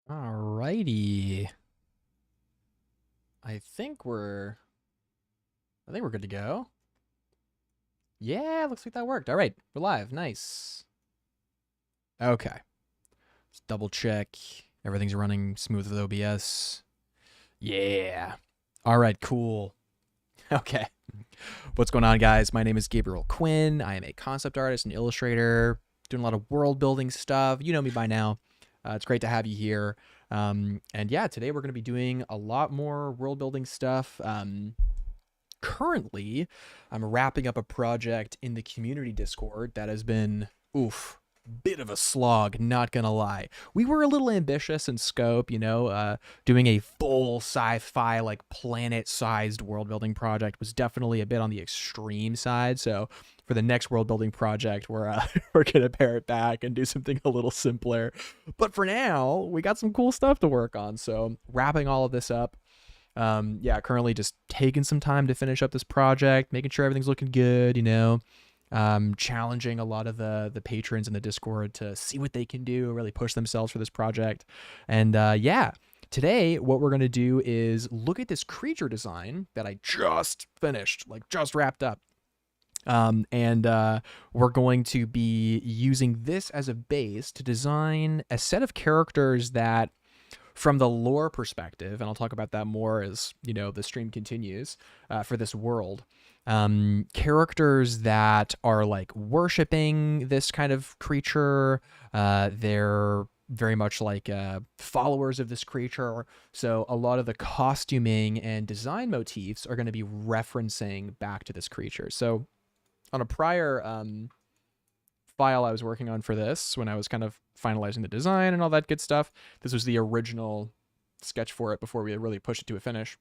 Alrighty. I think we're good to go. Yeah, looks like that worked. All right, we're live. Nice. Okay. Let's double check. Everything's running smooth with OBS. Yeah. All right, cool. Okay. What's going on, guys? My name is Gabriel Quinn. I am a concept artist and illustrator, doing a lot of world building stuff. You know me by now. It's great to have you here. And yeah, today we're going to be doing a lot more world building stuff. Currently, I'm wrapping up a project in the community Discord that has been, bit of a slog, not gonna lie. We were a little ambitious in scope, doing a full sci-fi, like planet-sized world-building project was definitely a bit on the extreme side. So for the next world-building project, we're gonna pare it back and do something a little simpler. But for now, we got some cool stuff to work on. So wrapping all of this up. Yeah, currently just taking some time to finish up this project, making sure everything's looking good, challenging a lot of the patrons in the Discord to see what they can do, really push themselves for this project. And yeah, today what we're going to do is look at this creature design that I just finished, like just wrapped up. And we're going to be using this as a base to design a set of characters that, from the lore perspective, and I'll talk about that more as the stream continues, for this world, characters that are like worshiping this kind of creature. They're very much like followers of this creature. So a lot of the costuming and design motifs are going to be referencing back to this creature. So on a prior file I was working on for this, when I was kind of finalizing the design and all that good stuff, this was the original sketch for it before we really pushed it to a finish.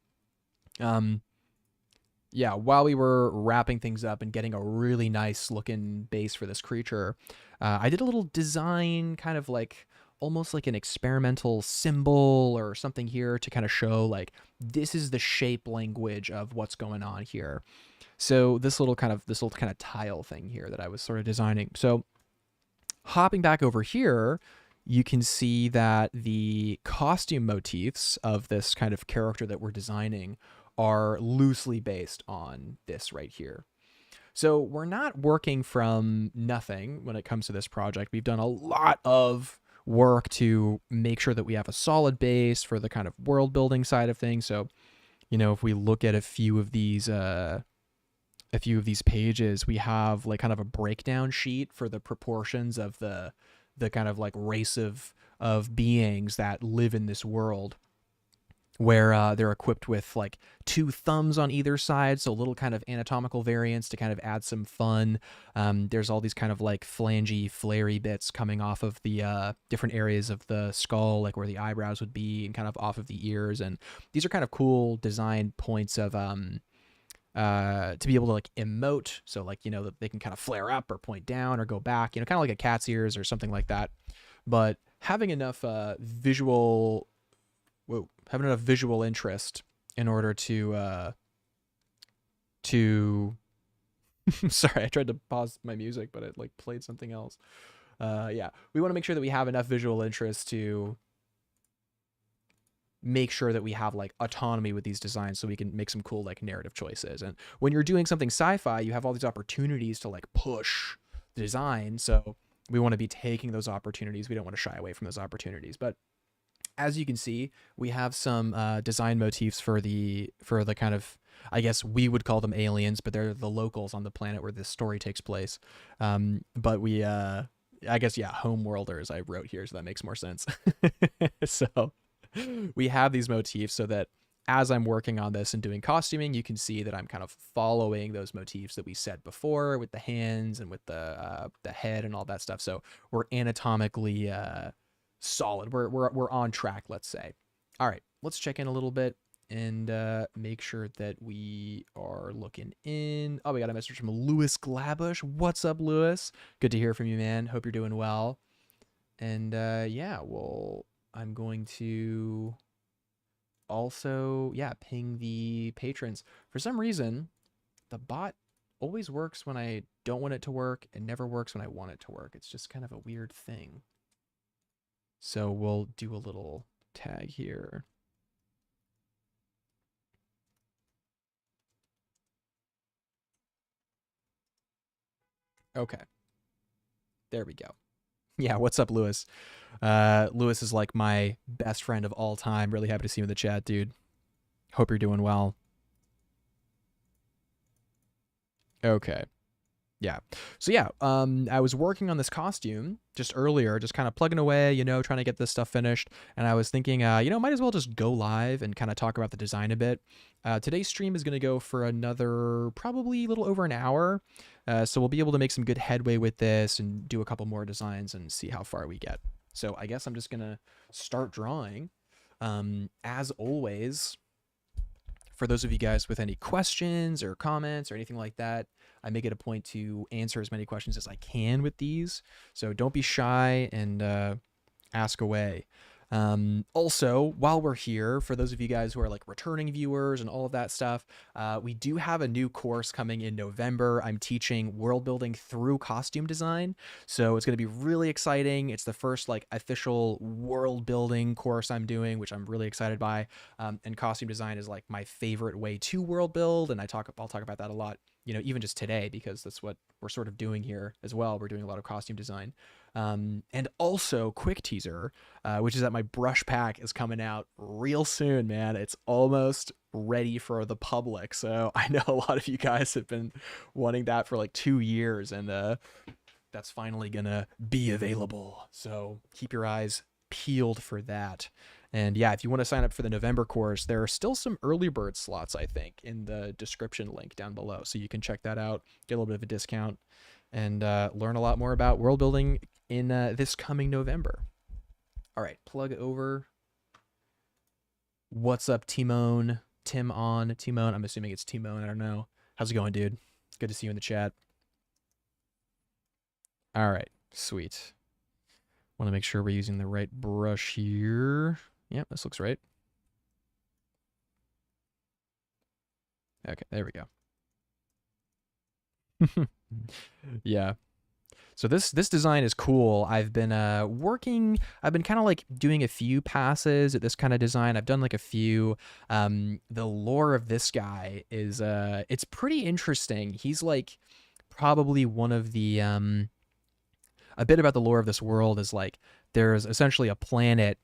Yeah, while we were wrapping things up and getting a really nice looking base for this creature, I did a little design, kind of like almost like an experimental symbol or something here to kind of show like this is the shape language of what's going on here. So this little kind of tile thing here that I was sort of designing. So hopping back over here, you can see that the costume motifs of this kind of character that we're designing are loosely based on this right here. So we're not working from nothing when it comes to this project. We've done a lot of work to make sure that we have a solid base for the kind of world building side of things. So, if we look at a few of these pages, we have like kind of a breakdown sheet for the proportions of the kind of like race of beings that live in this world, where they're equipped with like two thumbs on either side, so little kind of anatomical variants to kind of add some fun. There's all these kind of like flangy, flary bits coming off of the different areas of the skull, like where the eyebrows would be, and kind of off of the ears. And these are kind of cool design points of to be able to like emote, so like that they can kind of flare up or point down or go back, kind of like a cat's ears or something like that. But having enough visual interest in order to sorry, I tried to pause my music, but it like played something else. Yeah, we want to make sure that we have enough visual interest to make sure that we have like autonomy with these designs, so we can make some cool like narrative choices. And when you're doing something sci-fi, you have all these opportunities to like push the design. So we want to be taking those opportunities. We don't want to shy away from those opportunities. But as you can see, we have some design motifs for the kind of, I guess we would call them aliens, but they're the locals on the planet where this story takes place. But we, I guess, yeah, homeworlders I wrote here, so that makes more sense. So we have these motifs so that as I'm working on this and doing costuming, you can see that I'm kind of following those motifs that we said before with the hands and with the head and all that stuff. So we're anatomically solid. We're on track, let's say. All right, let's check in a little bit and make sure that we are looking in. Oh, we got a message from Lewis Glabush. What's up, Lewis? Good to hear from you, man. Hope you're doing well. And yeah, well, I'm going to also, yeah, ping the patrons. For some reason, the bot always works when I don't want it to work and never works when I want it to work. It's just kind of a weird thing. So we'll do a little tag here. Okay. There we go. Yeah, what's up, Lewis? Lewis is like my best friend of all time. Really happy to see you in the chat, dude. Hope you're doing well. Okay. Yeah. So yeah, I was working on this costume just earlier, just kind of plugging away, trying to get this stuff finished. And I was thinking, might as well just go live and kind of talk about the design a bit. Today's stream is going to go for another probably a little over an hour. So we'll be able to make some good headway with this and do a couple more designs and see how far we get. So I guess I'm just going to start drawing. As always, for those of you guys with any questions or comments or anything like that, I make it a point to answer as many questions as I can with these. So don't be shy and ask away. Also, while we're here, for those of you guys who are like returning viewers and all of that stuff, we do have a new course coming in November. I'm teaching world building through costume design. So it's going to be really exciting. It's the first like official world building course I'm doing, which I'm really excited by. And costume design is like my favorite way to world build. And I'll talk about that a lot, even just today, because that's what we're sort of doing here as well. We're doing a lot of costume design. And also, quick teaser, which is that my brush pack is coming out real soon, man. It's almost ready for the public. So I know a lot of you guys have been wanting that for like 2 years, and that's finally gonna be available. So keep your eyes peeled for that. And yeah, if you want to sign up for the November course, there are still some early bird slots, I think, in the description link down below. So you can check that out, get a little bit of a discount, and learn a lot more about world building in this coming November. All right, plug over. What's up, Timon? Timon. I'm assuming it's Timon. I don't know. How's it going, dude? Good to see you in the chat. All right, sweet. Want to make sure we're using the right brush here. Yep, this looks right. Okay, there we go. Yeah. So this design is cool. I've been kind of like doing a few passes at this kind of design. I've done like a few. The lore of this guy is it's pretty interesting. He's like probably one of the a bit about the lore of this world is like there's essentially a planet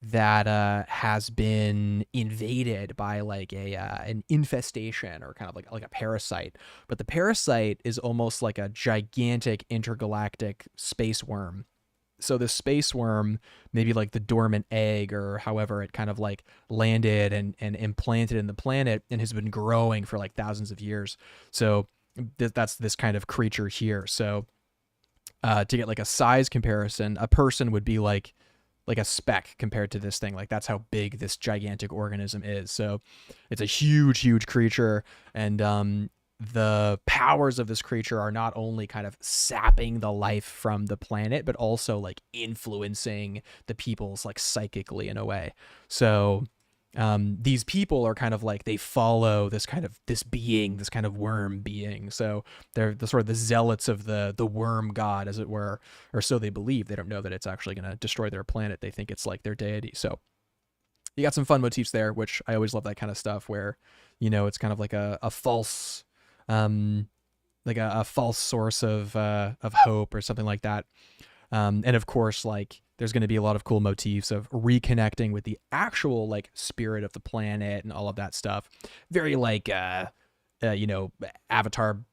that has been invaded by like an infestation or kind of like a parasite, but the parasite is almost like a gigantic intergalactic space worm. So this space worm, maybe like the dormant egg or however it kind of like landed and implanted in the planet and has been growing for like thousands of years. So that's this kind of creature here. So to get like a size comparison, a person would be like a speck compared to this thing. Like that's how big this gigantic organism is. So it's a huge creature, and the powers of this creature are not only kind of sapping the life from the planet, but also like influencing the people's like psychically in a way. So these people are kind of like they follow this kind of worm being. So they're the sort of the zealots of the worm god, as it were, or so they believe. They don't know that it's actually going to destroy their planet. They think it's like their deity. So you got some fun motifs there, which I always love that kind of stuff where, it's kind of like a false, like a false source of hope or something like that. And of course, like there's going to be a lot of cool motifs of reconnecting with the actual like spirit of the planet and all of that stuff. Very like, Avatar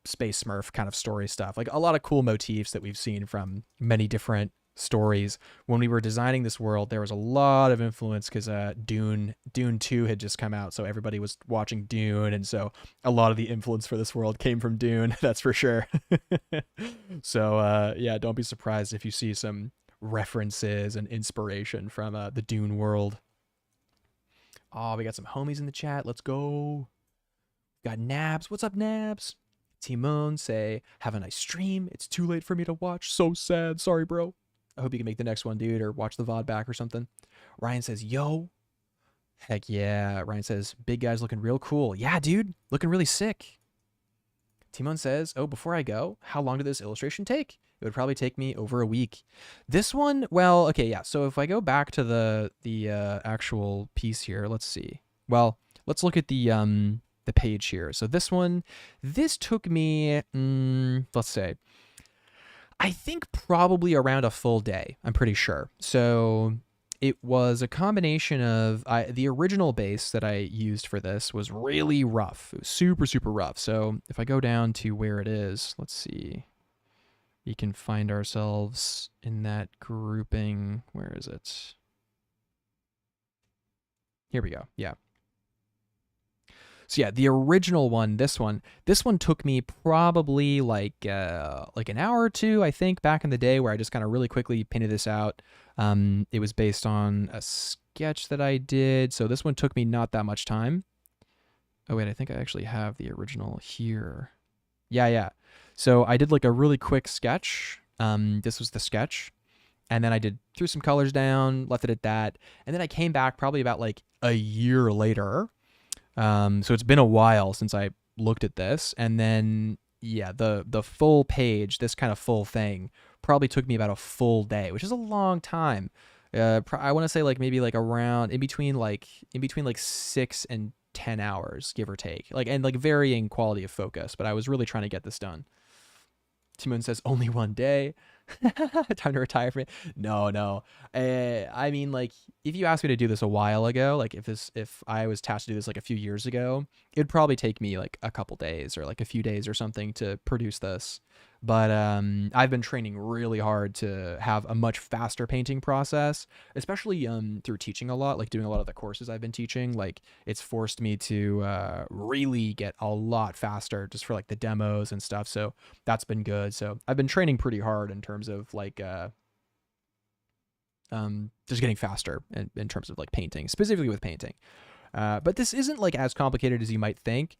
Space Smurf kind of story stuff. Like a lot of cool motifs that we've seen from many different stories. When we were designing this world, there was a lot of influence because Dune 2 had just come out, so everybody was watching Dune, and so a lot of the influence for this world came from Dune. That's for sure. So yeah, don't be surprised if you see some references and inspiration from the Dune world. Oh, we got some homies in the chat. Let's go. Got Nabs. What's up, Nabs? Timon say, have a nice stream. It's too late for me to watch. So sad. Sorry, bro. I hope you can make the next one, dude, or watch the VOD back or something. Ryan says, yo. Heck yeah. Ryan says, big guy's looking real cool. Yeah, dude. Looking really sick. Timon says, oh, before I go, how long did this illustration take? It would probably take me over a week. This one, well, okay, yeah. So if I go back to the actual piece here, let's see. Well, let's look at the page here. So this one, this took me, let's say, I think probably around a full day. I'm pretty sure. So it was a combination of the original base that I used for this was really rough. It was super, super rough. So if I go down to where it is, let's see. We can find ourselves in that grouping. Where is it? Here we go. Yeah. So yeah, the original one, this one took me probably like an hour or two, I think, back in the day, where I just kind of really quickly painted this out. It was based on a sketch that I did, so this one took me not that much time. Oh wait, I think I actually have the original here. Yeah. So I did like a really quick sketch. This was the sketch. And then I threw some colors down, left it at that. And then I came back probably about like a year later. So it's been a while since I looked at this. And then, yeah, the full page, this kind of full thing, probably took me about a full day, which is a long time. I want to say like maybe like around in between like 6 and 10 hours, give or take, like, and like varying quality of focus. But I was really trying to get this done. Timon says only one day. Time to retire from it. No. I mean, like, if you asked me to do this a while ago, like if I was tasked to do this like a few years ago, it'd probably take me like a couple days or like a few days or something to produce this. But I've been training really hard to have a much faster painting process, especially through teaching a lot, like doing a lot of the courses I've been teaching. Like it's forced me to really get a lot faster just for like the demos and stuff. So that's been good. So I've been training pretty hard in terms of like just getting faster in terms of like painting, specifically with painting. But this isn't like as complicated as you might think.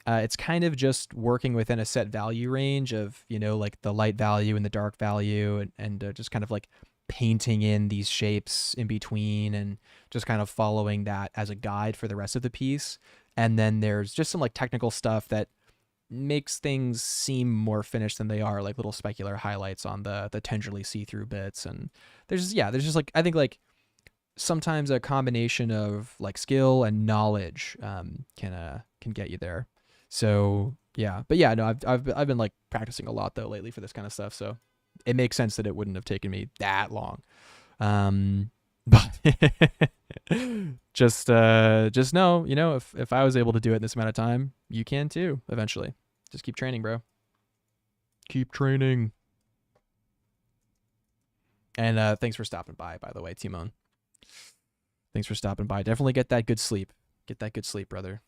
It's kind of just working within a set value range of, like the light value and the dark value, and just kind of like painting in these shapes in between and just kind of following that as a guide for the rest of the piece. And then there's just some like technical stuff that makes things seem more finished than they are, like little specular highlights on the tenderly see-through bits. And there's just like, I think like sometimes a combination of like skill and knowledge can get you there. So yeah, but yeah, no, I've been like practicing a lot though lately for this kind of stuff. So it makes sense that it wouldn't have taken me that long. But just know, if I was able to do it in this amount of time, you can too eventually. Just keep training, bro. Keep training. And thanks for stopping by the way, Timon. Thanks for stopping by. Definitely get that good sleep. Get that good sleep, brother.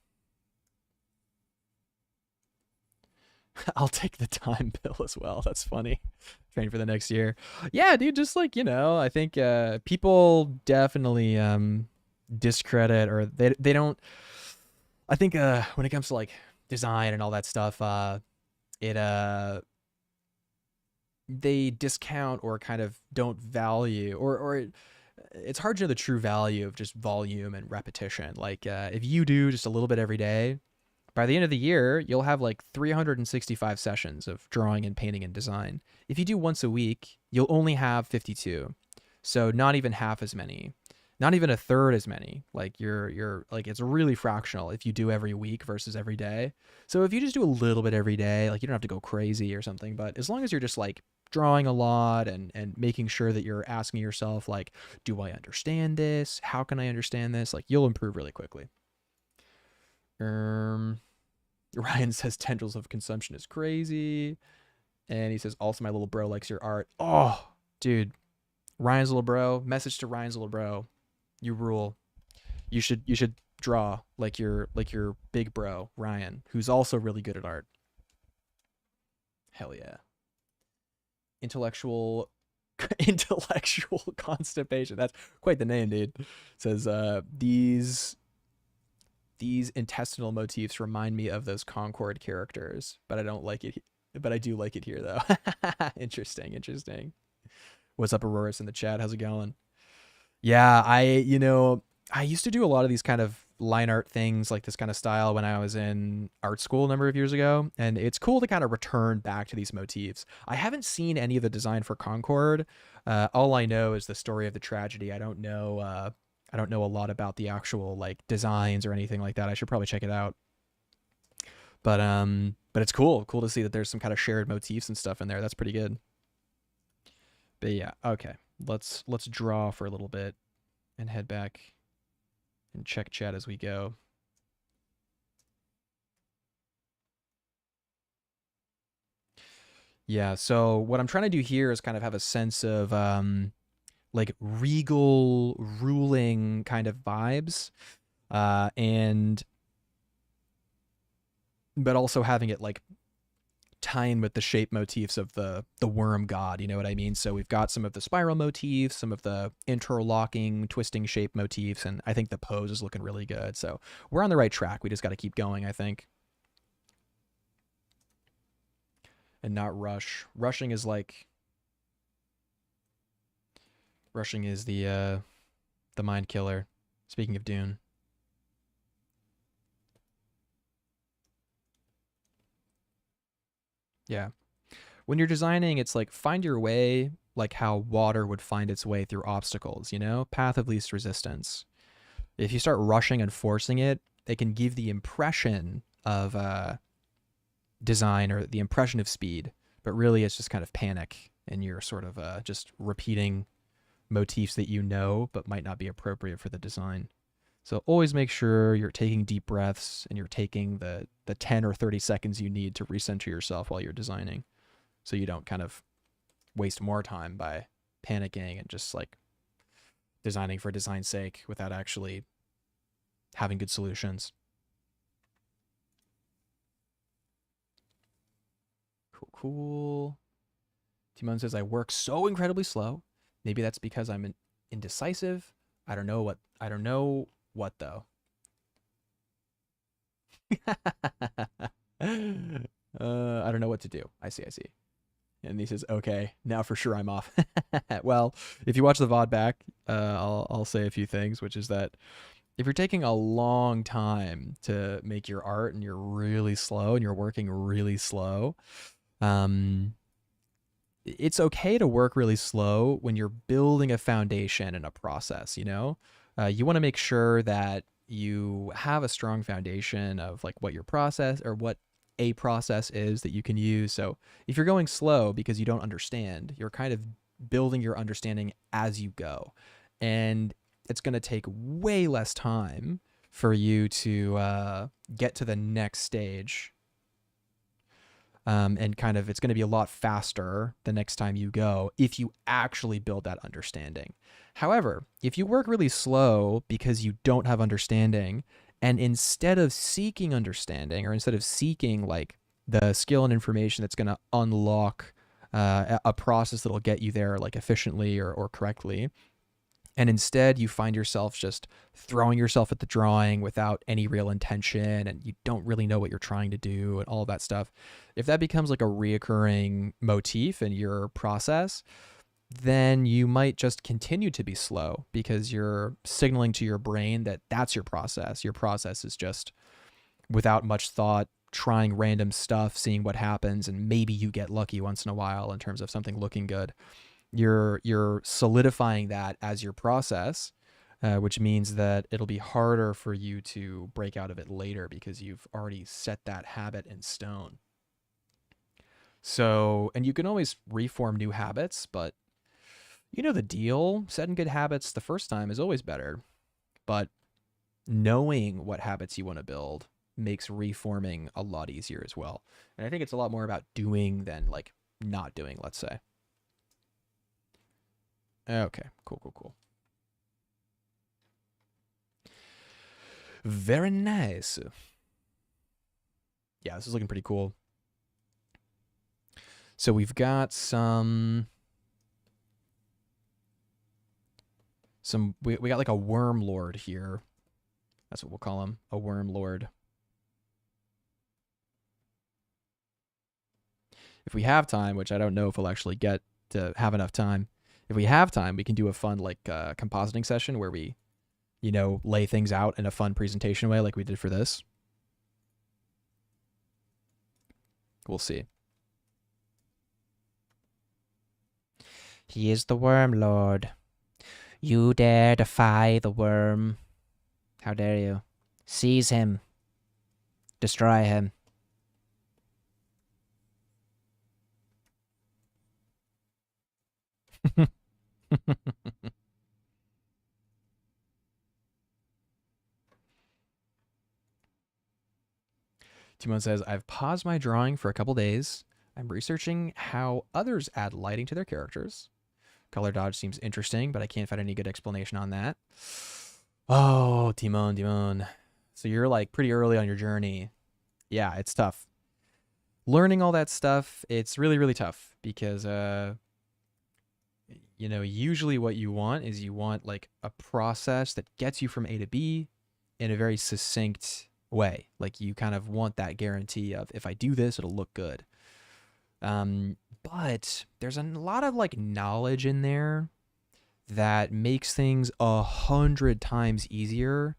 I'll take the time bill as well. That's funny. Train for the next year. Yeah, dude, just like, I think people definitely discredit, or they don't. I think when it comes to like design and all that stuff, they discount or kind of don't value, or it's hard to know the true value of just volume and repetition. Like if you do just a little bit every day, by the end of the year, you'll have like 365 sessions of drawing and painting and design. If you do once a week, you'll only have 52. So not even half as many, not even a third as many. Like you're like, it's really fractional if you do every week versus every day. So if you just do a little bit every day, like you don't have to go crazy or something, but as long as you're just like drawing a lot and making sure that you're asking yourself, like, do I understand this? How can I understand this? Like you'll improve really quickly. Ryan says tendrils of consumption is crazy. And he says, also my little bro likes your art. Oh, dude. Ryan's little bro. Message to Ryan's little bro. You rule. You should draw like your big bro, Ryan, who's also really good at art. Hell yeah. Intellectual constipation. That's quite the name, dude. It says these intestinal motifs remind me of those Concord characters, but I don't like it. But I do like it here, though. Interesting. What's up, Aurora's in the chat? How's it going? Yeah, I used to do a lot of these kind of line art things like this kind of style when I was in art school a number of years ago, and it's cool to kind of return back to these motifs. I haven't seen any of the design for Concord. All I know is the story of the tragedy. I don't know. I don't know a lot about the actual like designs or anything like that. I should probably check it out. But it's cool to see that there's some kind of shared motifs and stuff in there. That's pretty good. But yeah, okay. Let's draw for a little bit and head back and check chat as we go. Yeah, so what I'm trying to do here is kind of have a sense of like regal ruling kind of vibes, and but also having it like tie in with the shape motifs of the worm god, you know what I mean? So we've got some of the spiral motifs, some of the interlocking, twisting shape motifs, and I think the pose is looking really good. So we're on the right track. We just got to keep going, I think. And not rush. Rushing is the mind killer. Speaking of Dune. Yeah. When you're designing, it's like find your way like how water would find its way through obstacles, you know? Path of least resistance. If you start rushing and forcing it, it can give the impression of design or the impression of speed, but really it's just kind of panic and you're sort of just repeating motifs that you know but might not be appropriate for the design. So always make sure you're taking deep breaths and you're taking the 10 or 30 seconds you need to recenter yourself while you're designing, so you don't kind of waste more time by panicking and just like designing for design's sake without actually having good solutions. Cool. Timon says, I work so incredibly slow. Maybe that's because I'm indecisive. I don't know what though. I don't know what to do. I see. And he says, okay, now for sure I'm off. Well, if you watch the VOD back, I'll say a few things, which is that if you're taking a long time to make your art and you're really slow and you're working really slow, it's okay to work really slow when you're building a foundation and a process, you know? You want to make sure that you have a strong foundation of like what your process or what a process is that you can use. So if you're going slow because you don't understand, you're kind of building your understanding as you go. And it's going to take way less time for you to get to the next stage. And kind of it's going to be a lot faster the next time you go if you actually build that understanding. However, if you work really slow because you don't have understanding, and instead of seeking understanding or instead of seeking like the skill and information that's going to unlock a process that'll get you there like efficiently or correctly, and instead you find yourself just throwing yourself at the drawing without any real intention and you don't really know what you're trying to do and all of that stuff, if that becomes like a reoccurring motif in your process, then you might just continue to be slow because you're signaling to your brain that that's your process. Your process is just without much thought, trying random stuff, seeing what happens, and maybe you get lucky once in a while in terms of something looking good. You're solidifying that as your process, which means that it'll be harder for you to break out of it later because you've already set that habit in stone. So, and you can always reform new habits, but you know the deal. Setting good habits the first time is always better, but knowing what habits you want to build makes reforming a lot easier as well. And I think it's a lot more about doing than like not doing, let's say. Okay, cool. Very nice. Yeah, this is looking pretty cool. So we've got we got like a worm lord here. That's what we'll call him, a worm lord. If we have time, which I don't know if we'll actually get to have enough time. If we have time, we can do a fun like compositing session where we you know, lay things out in a fun presentation way like we did for this. We'll see. He is the Worm Lord. You dare defy the worm. How dare you? Seize him. Destroy him. Timon says, I've paused my drawing for a couple days. I'm researching how others add lighting to their characters. Color dodge seems interesting, but I can't find any good explanation on that. Oh, Timon. So you're like pretty early on your journey. Yeah, it's tough. Learning all that stuff, it's really, really tough because, you know, usually what you want is you want like a process that gets you from A to B in a very succinct way. Like you kind of want that guarantee of if I do this, it'll look good. But there's a lot of like knowledge in there that makes things 100 times easier.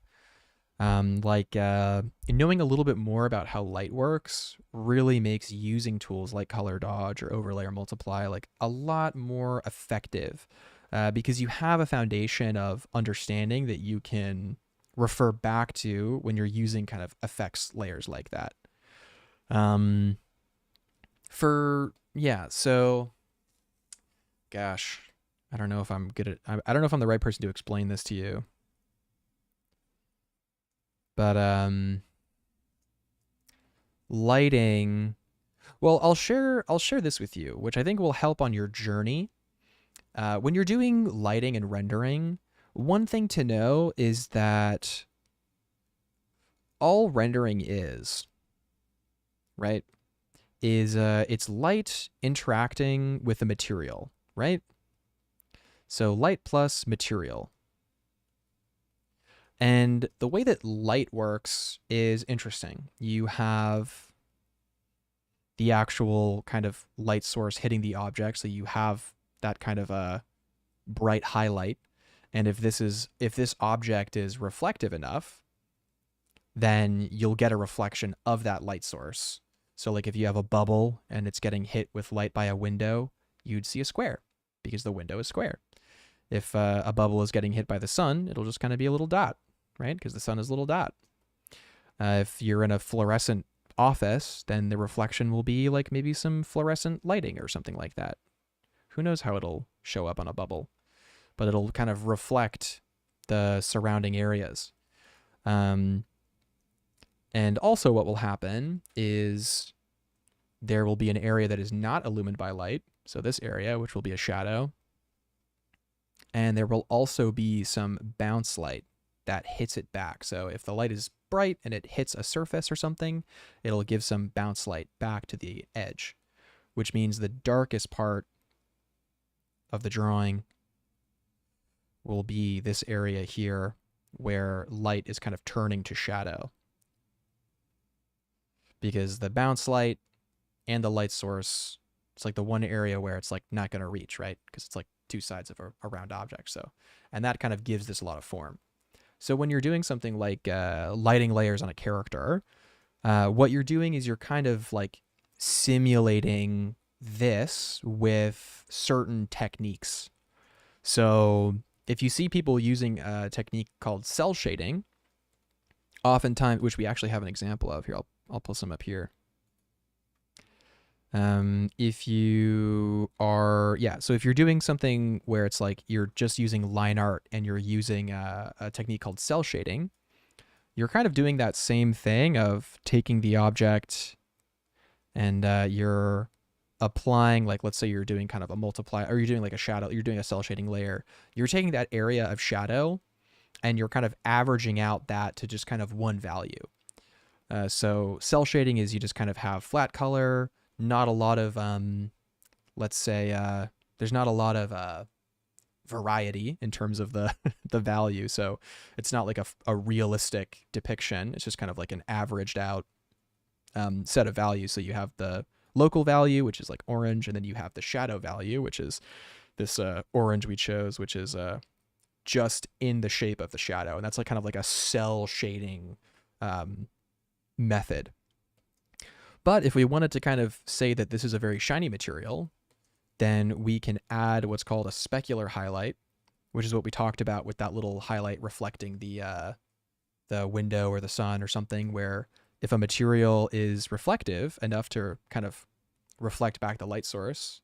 Knowing a little bit more about how light works really makes using tools like color dodge or overlay or multiply like a lot more effective, because you have a foundation of understanding that you can refer back to when you're using kind of effects layers like that. So gosh, I don't know if I'm good at, I don't know if I'm the right person to explain this to you. But lighting, well, I'll share this with you, which I think will help on your journey. When you're doing lighting and rendering, one thing to know is that all rendering is, right, is it's light interacting with the material, right? So light plus material. And the way that light works is interesting. You have the actual kind of light source hitting the object, so you have that kind of a bright highlight. And if this object is reflective enough, then you'll get a reflection of that light source. So like if you have a bubble and it's getting hit with light by a window, you'd see a square because the window is square. If a bubble is getting hit by the sun, it'll just kind of be a little dot, right? Because the sun is a little dot. If you're in a fluorescent office, then the reflection will be like maybe some fluorescent lighting or something like that. Who knows how it'll show up on a bubble, but it'll kind of reflect the surrounding areas. And also what will happen is there will be an area that is not illumined by light. So this area, which will be a shadow. And there will also be some bounce light that hits it back. So if the light is bright and it hits a surface or something, it'll give some bounce light back to the edge, which means the darkest part of the drawing will be this area here where light is kind of turning to shadow. Because the bounce light and the light source, it's like the one area where it's like not going to reach, right? Because it's like two sides of a round object. So, and that kind of gives this a lot of form. So when you're doing something like lighting layers on a character, what you're doing is you're kind of like simulating this with certain techniques. So if you see people using a technique called cell shading, oftentimes, which we actually have an example of here, I'll pull some up here. If you are, so if you're doing something where it's like you're just using line art and you're using a technique called cell shading, you're kind of doing that same thing of taking the object and you're applying, like, let's say you're doing kind of a multiply, or you're doing like a shadow, you're doing a cell shading layer. You're taking that area of shadow and you're kind of averaging out that to just kind of one value. So cell shading is you just kind of have flat color, not a lot of, let's say, there's not a lot of variety in terms of the the value. So it's not like a realistic depiction. It's just kind of like an averaged out set of values. So you have the local value, which is like orange, and then you have the shadow value, which is this orange we chose, which is just in the shape of the shadow. And that's like kind of like a cell shading method. But if we wanted to kind of say that this is a very shiny material, then we can add what's called a specular highlight, which is what we talked about with that little highlight reflecting the window or the sun or something, where if a material is reflective enough to kind of reflect back the light source,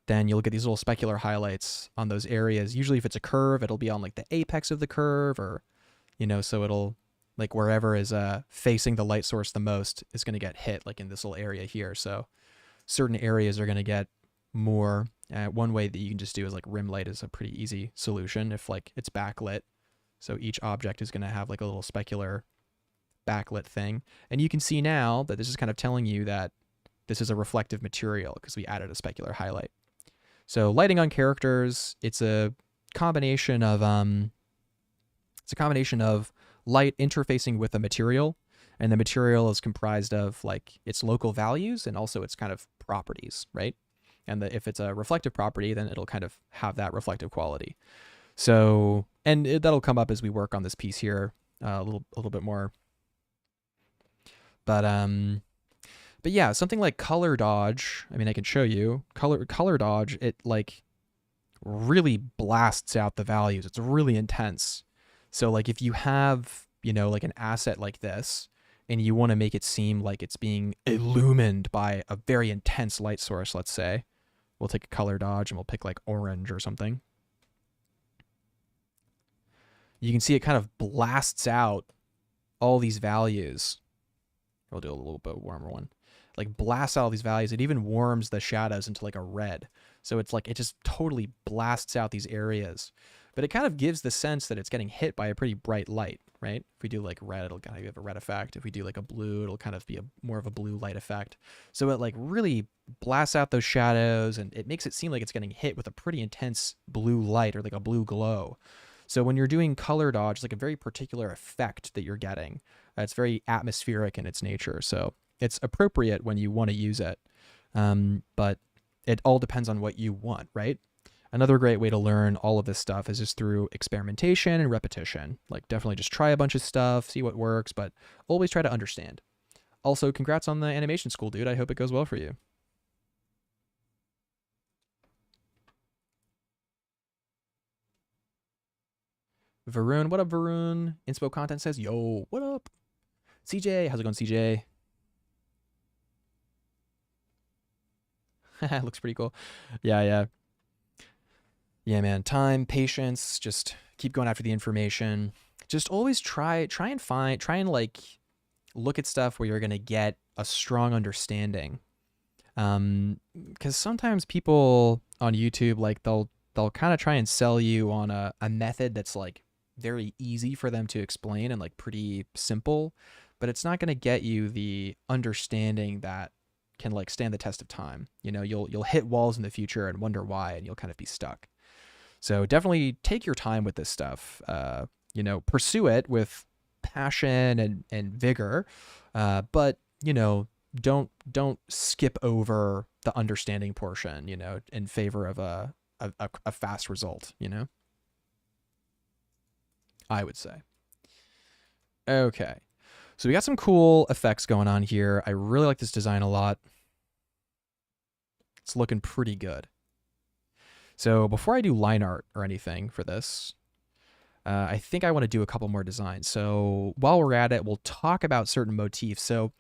then you'll get these little specular highlights on those areas. Usually if it's a curve, it'll be on like the apex of the curve, or, so it'll like wherever is facing the light source the most is going to get hit, like in this little area here. So certain areas are going to get more. One way that you can just do is like rim light is a pretty easy solution if like it's backlit. So each object is going to have like a little specular backlit thing. And you can see now that this is kind of telling you that this is a reflective material because we added a specular highlight. So lighting on characters, it's a combination of light interfacing with a material, and the material is comprised of like its local values and also its kind of properties, right? And if it's a reflective property, then it'll kind of have that reflective quality. So, and that'll come up as we work on this piece here a little bit more. But yeah, something like color dodge. I mean, I can show you color dodge. It like really blasts out the values. It's really intense. So like if you have, like an asset like this and you want to make it seem like it's being illumined by a very intense light source, let's say, we'll take a color dodge and we'll pick like orange or something. You can see it kind of blasts out all these values. We'll do a little bit warmer one. Like blasts out all these values. It even warms the shadows into like a red. So it's like it just totally blasts out these areas. But it kind of gives the sense that it's getting hit by a pretty bright light, right? If we do like red, it'll kind of give a red effect. If we do like a blue, it'll kind of be more of a blue light effect. So it like really blasts out those shadows, and it makes it seem like it's getting hit with a pretty intense blue light or like a blue glow. So when you're doing color dodge, it's like a very particular effect that you're getting. It's very atmospheric in its nature. So it's appropriate when you want to use it. But it all depends on what you want, right? Another great way to learn all of this stuff is just through experimentation and repetition. Like definitely just try a bunch of stuff, see what works, but always try to understand. Also, congrats on the animation school, dude. I hope it goes well for you. Varun, what up, Varun? Inspo Content says, yo, what up? CJ, how's it going, CJ? Looks pretty cool. Yeah, man. Time, patience, just keep going after the information. Just always try and like look at stuff where you're going to get a strong understanding. Because sometimes people on YouTube, like they'll kind of try and sell you on a method that's like very easy for them to explain and like pretty simple, but it's not going to get you the understanding that can like stand the test of time. You'll hit walls in the future and wonder why, and you'll kind of be stuck. So definitely take your time with this stuff. Pursue it with passion and vigor, but don't skip over the understanding portion, in favor of a fast result, I would say. Okay. So we got some cool effects going on here. I really like this design a lot. It's looking pretty good. So before I do line art or anything for this, I think I want to do a couple more designs. So while we're at it, we'll talk about certain motifs. So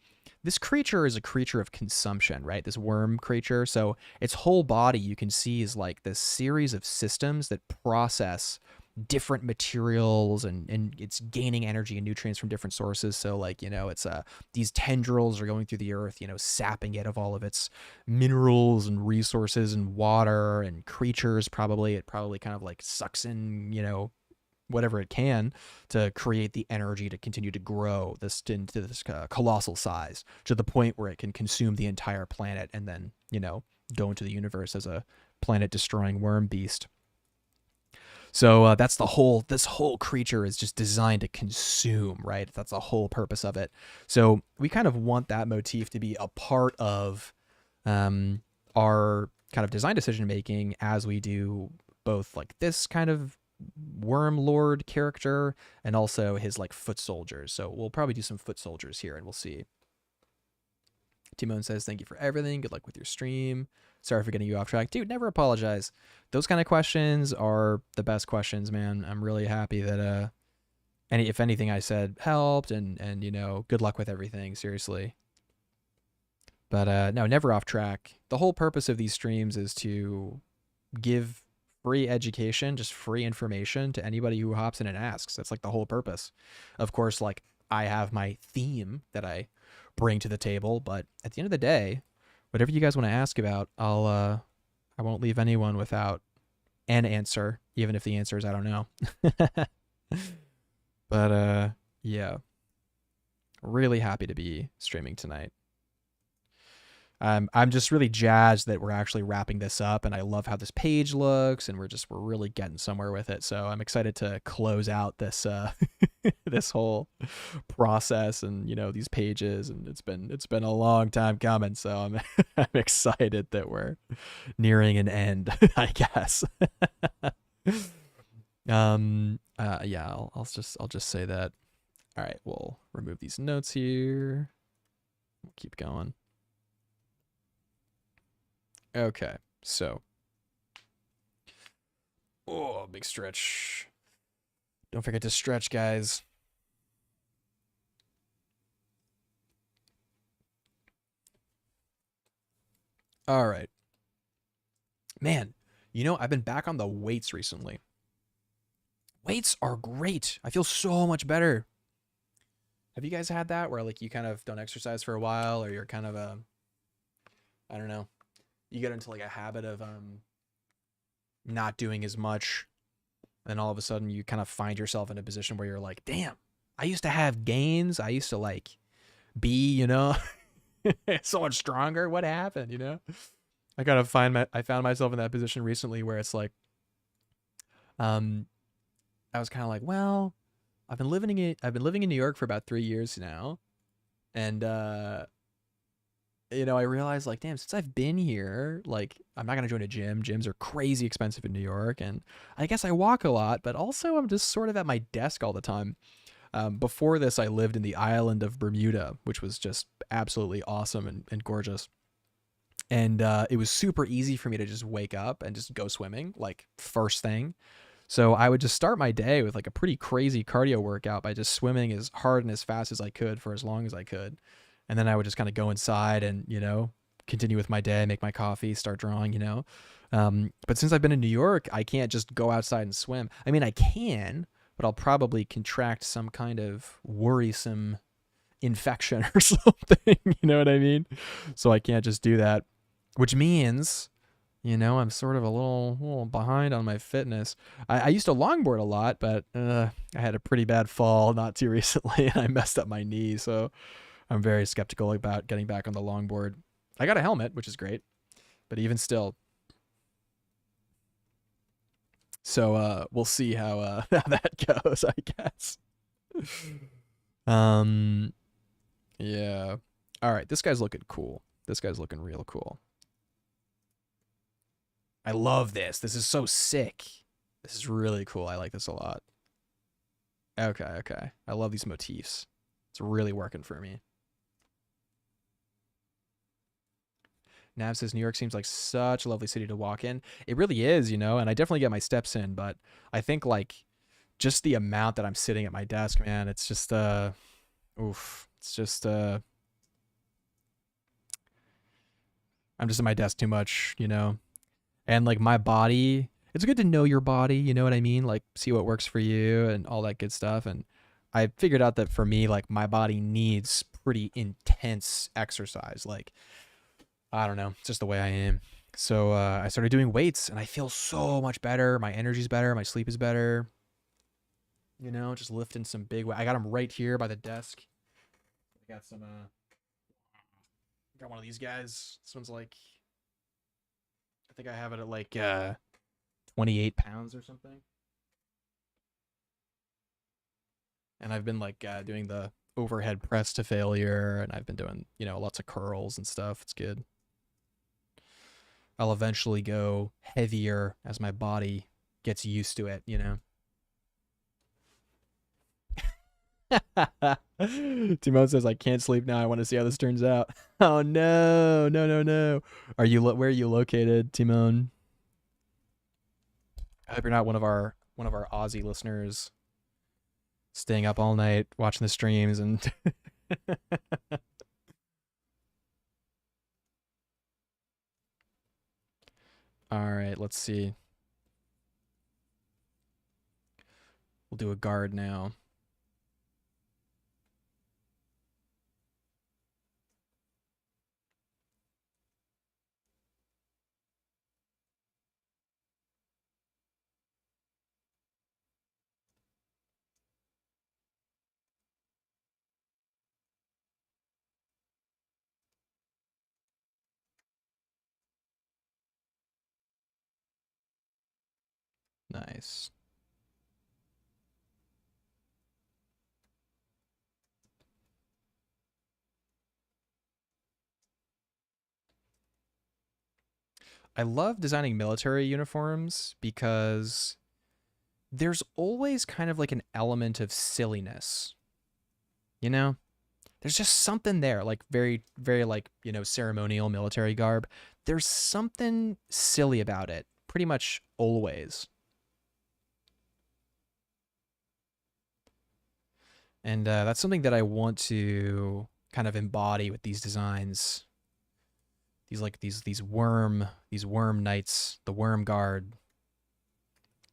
this creature is a creature of consumption, right? This worm creature. So its whole body you can see is like this series of systems that process different materials, and it's gaining energy and nutrients from different sources. So like, it's these tendrils are going through the earth, sapping it of all of its minerals and resources and water and creatures. It probably kind of like sucks in, whatever it can to create the energy to continue to grow this into this colossal size, to the point where it can consume the entire planet and then, go into the universe as a planet destroying worm beast. So that's this whole creature is just designed to consume, right? That's the whole purpose of it. So we kind of want that motif to be a part of our kind of design decision making as we do both like this kind of worm lord character, and also his like foot soldiers. So we'll probably do some foot soldiers here, and we'll see. Timon says, "Thank you for everything. Good luck with your stream. Sorry for getting you off track, dude. Never apologize. Those kind of questions are the best questions, man. I'm really happy that if anything I said helped, and good luck with everything. Seriously." But no, never off track. The whole purpose of these streams is to give free education, just free information to anybody who hops in and asks. That's like the whole purpose. Of course, like I have my theme that I bring to the table, but at the end of the day, whatever you guys want to ask about, I won't leave anyone without an answer, even if the answer is I don't know. But yeah, really happy to be streaming tonight. I'm just really jazzed that we're actually wrapping this up, and I love how this page looks, and we're really getting somewhere with it. So I'm excited to close out this this whole process, and these pages, and it's been a long time coming. So I'm I'm excited that we're nearing an end, I guess. Yeah, I'll just say that. All right, we'll remove these notes here. We'll keep going. Okay, so. Oh, big stretch. Don't forget to stretch, guys. All right. Man, I've been back on the weights recently. Weights are great. I feel so much better. Have you guys had that where like you kind of don't exercise for a while, or you're kind of I don't know, you get into like a habit of not doing as much, and all of a sudden you kind of find yourself in a position where you're like, damn, I used to have gains. I used to like be, so much stronger. What happened, I found myself in that position recently where it's like, I was kind of like, well, I've been living in New York for about 3 years now, and I realized like, damn, since I've been here, like, I'm not gonna join a gym. Gyms are crazy expensive in New York, and I guess I walk a lot, but also I'm just sort of at my desk all the time. Before this, I lived in the island of Bermuda, which was just absolutely awesome and gorgeous. And it was super easy for me to just wake up and just go swimming, like first thing. So I would just start my day with like a pretty crazy cardio workout by just swimming as hard and as fast as I could for as long as I could. And then I would just kind of go inside and, continue with my day, make my coffee, start drawing. But since I've been in New York, I can't just go outside and swim. I mean, I can, but I'll probably contract some kind of worrisome infection or something. You know what I mean? So I can't just do that, which means, I'm sort of a little behind on my fitness. I used to longboard a lot, but I had a pretty bad fall not too recently, and I messed up my knee. So I'm very skeptical about getting back on the longboard. I got a helmet, which is great, but even still. So we'll see how that goes, I guess. Yeah. All right, this guy's looking cool. This guy's looking real cool. I love this. This is so sick. This is really cool. I like this a lot. Okay. I love these motifs. It's really working for me. Nav says New York seems like such a lovely city to walk in. It really is, and I definitely get my steps in, but I think like just the amount that I'm sitting at my desk, man, it's just oof. It's just I'm just at my desk too much, And like my body, it's good to know your body, you know what I mean? Like see what works for you and all that good stuff. And I figured out that for me, like my body needs pretty intense exercise. Like, I don't know, it's just the way I am. So I started doing weights, and I feel so much better. My energy's better. My sleep is better. Just lifting some big weight. I got them right here by the desk. I got some, got one of these guys. This one's like, I think I have it at like 28 pounds or something. And I've been like doing the overhead press to failure, and I've been doing, lots of curls and stuff. It's good. I'll eventually go heavier as my body gets used to it, Timon says, "I can't sleep now. I want to see how this turns out." Oh no, no, no, no. Where are you located, Timon? I hope you're not one of our Aussie listeners staying up all night watching the streams and all right, let's see. We'll do a guard now. Nice. I love designing military uniforms because there's always kind of like an element of silliness, you know? There's just something there, like very, very like, ceremonial military garb. There's something silly about it, pretty much always. And that's something that I want to kind of embody with these designs. These worm knights, the worm guard.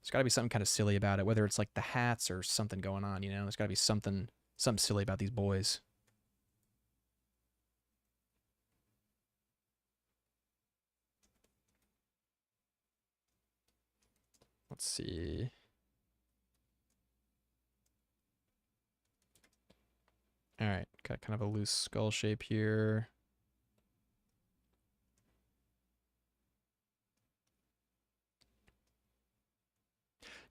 There's got to be something kind of silly about it, whether it's like the hats or something going on. There's got to be something silly about these boys. Let's see. All right, got kind of a loose skull shape here.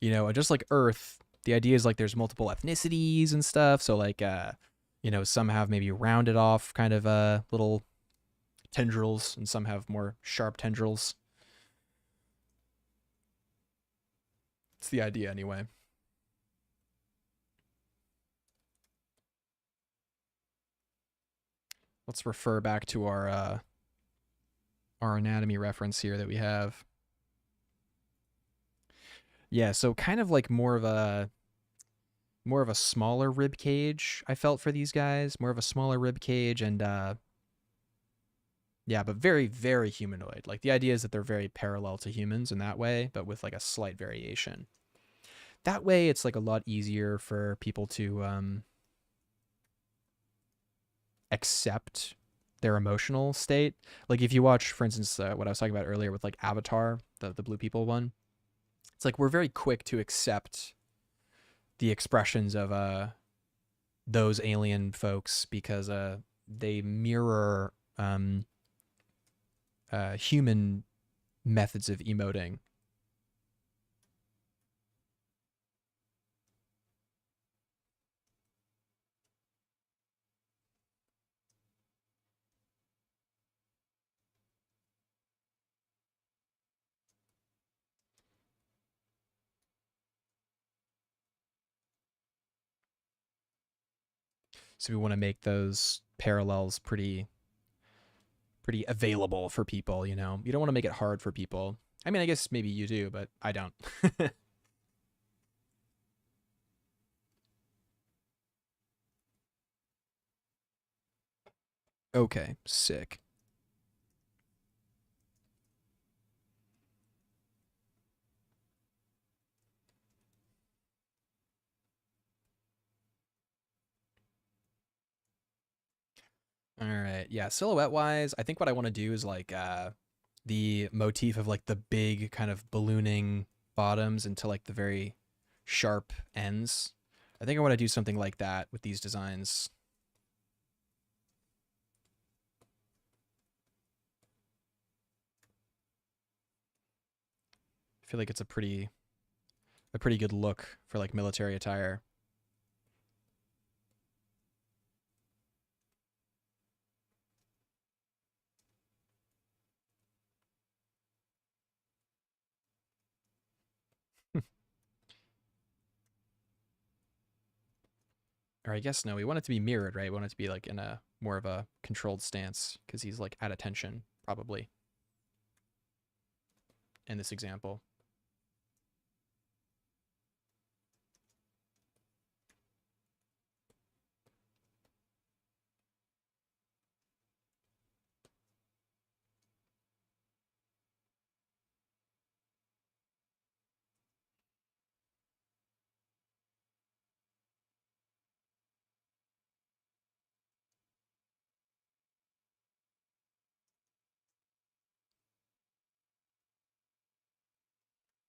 Just like Earth, the idea is like there's multiple ethnicities and stuff. So like, some have maybe rounded off kind of little tendrils, and some have more sharp tendrils. It's the idea anyway. Let's refer back to our anatomy reference here that we have. Yeah, so kind of like more of a smaller rib cage I felt for these guys, more of a smaller rib cage and yeah, but very very humanoid. Like the idea is that they're very parallel to humans in that way, but with like a slight variation. That way it's like a lot easier for people to accept their emotional state. Like if you watch, for instance, what I was talking about earlier with like Avatar, the blue people one, it's like we're very quick to accept the expressions of those alien folks because they mirror human methods of emoting. So we want to make those parallels pretty available for people. You don't want to make it hard for people. I mean, I guess maybe you do, but I don't. Okay, sick. All right. Yeah, silhouette wise, I think what I want to do is like the motif of like the big kind of ballooning bottoms into like the very sharp ends. I think I want to do something like that with these designs. I feel like it's a pretty good look for like military attire. All Or I guess no, we want it to be mirrored, right? We want it to be like in a more of a controlled stance because he's like at attention, probably, in this example.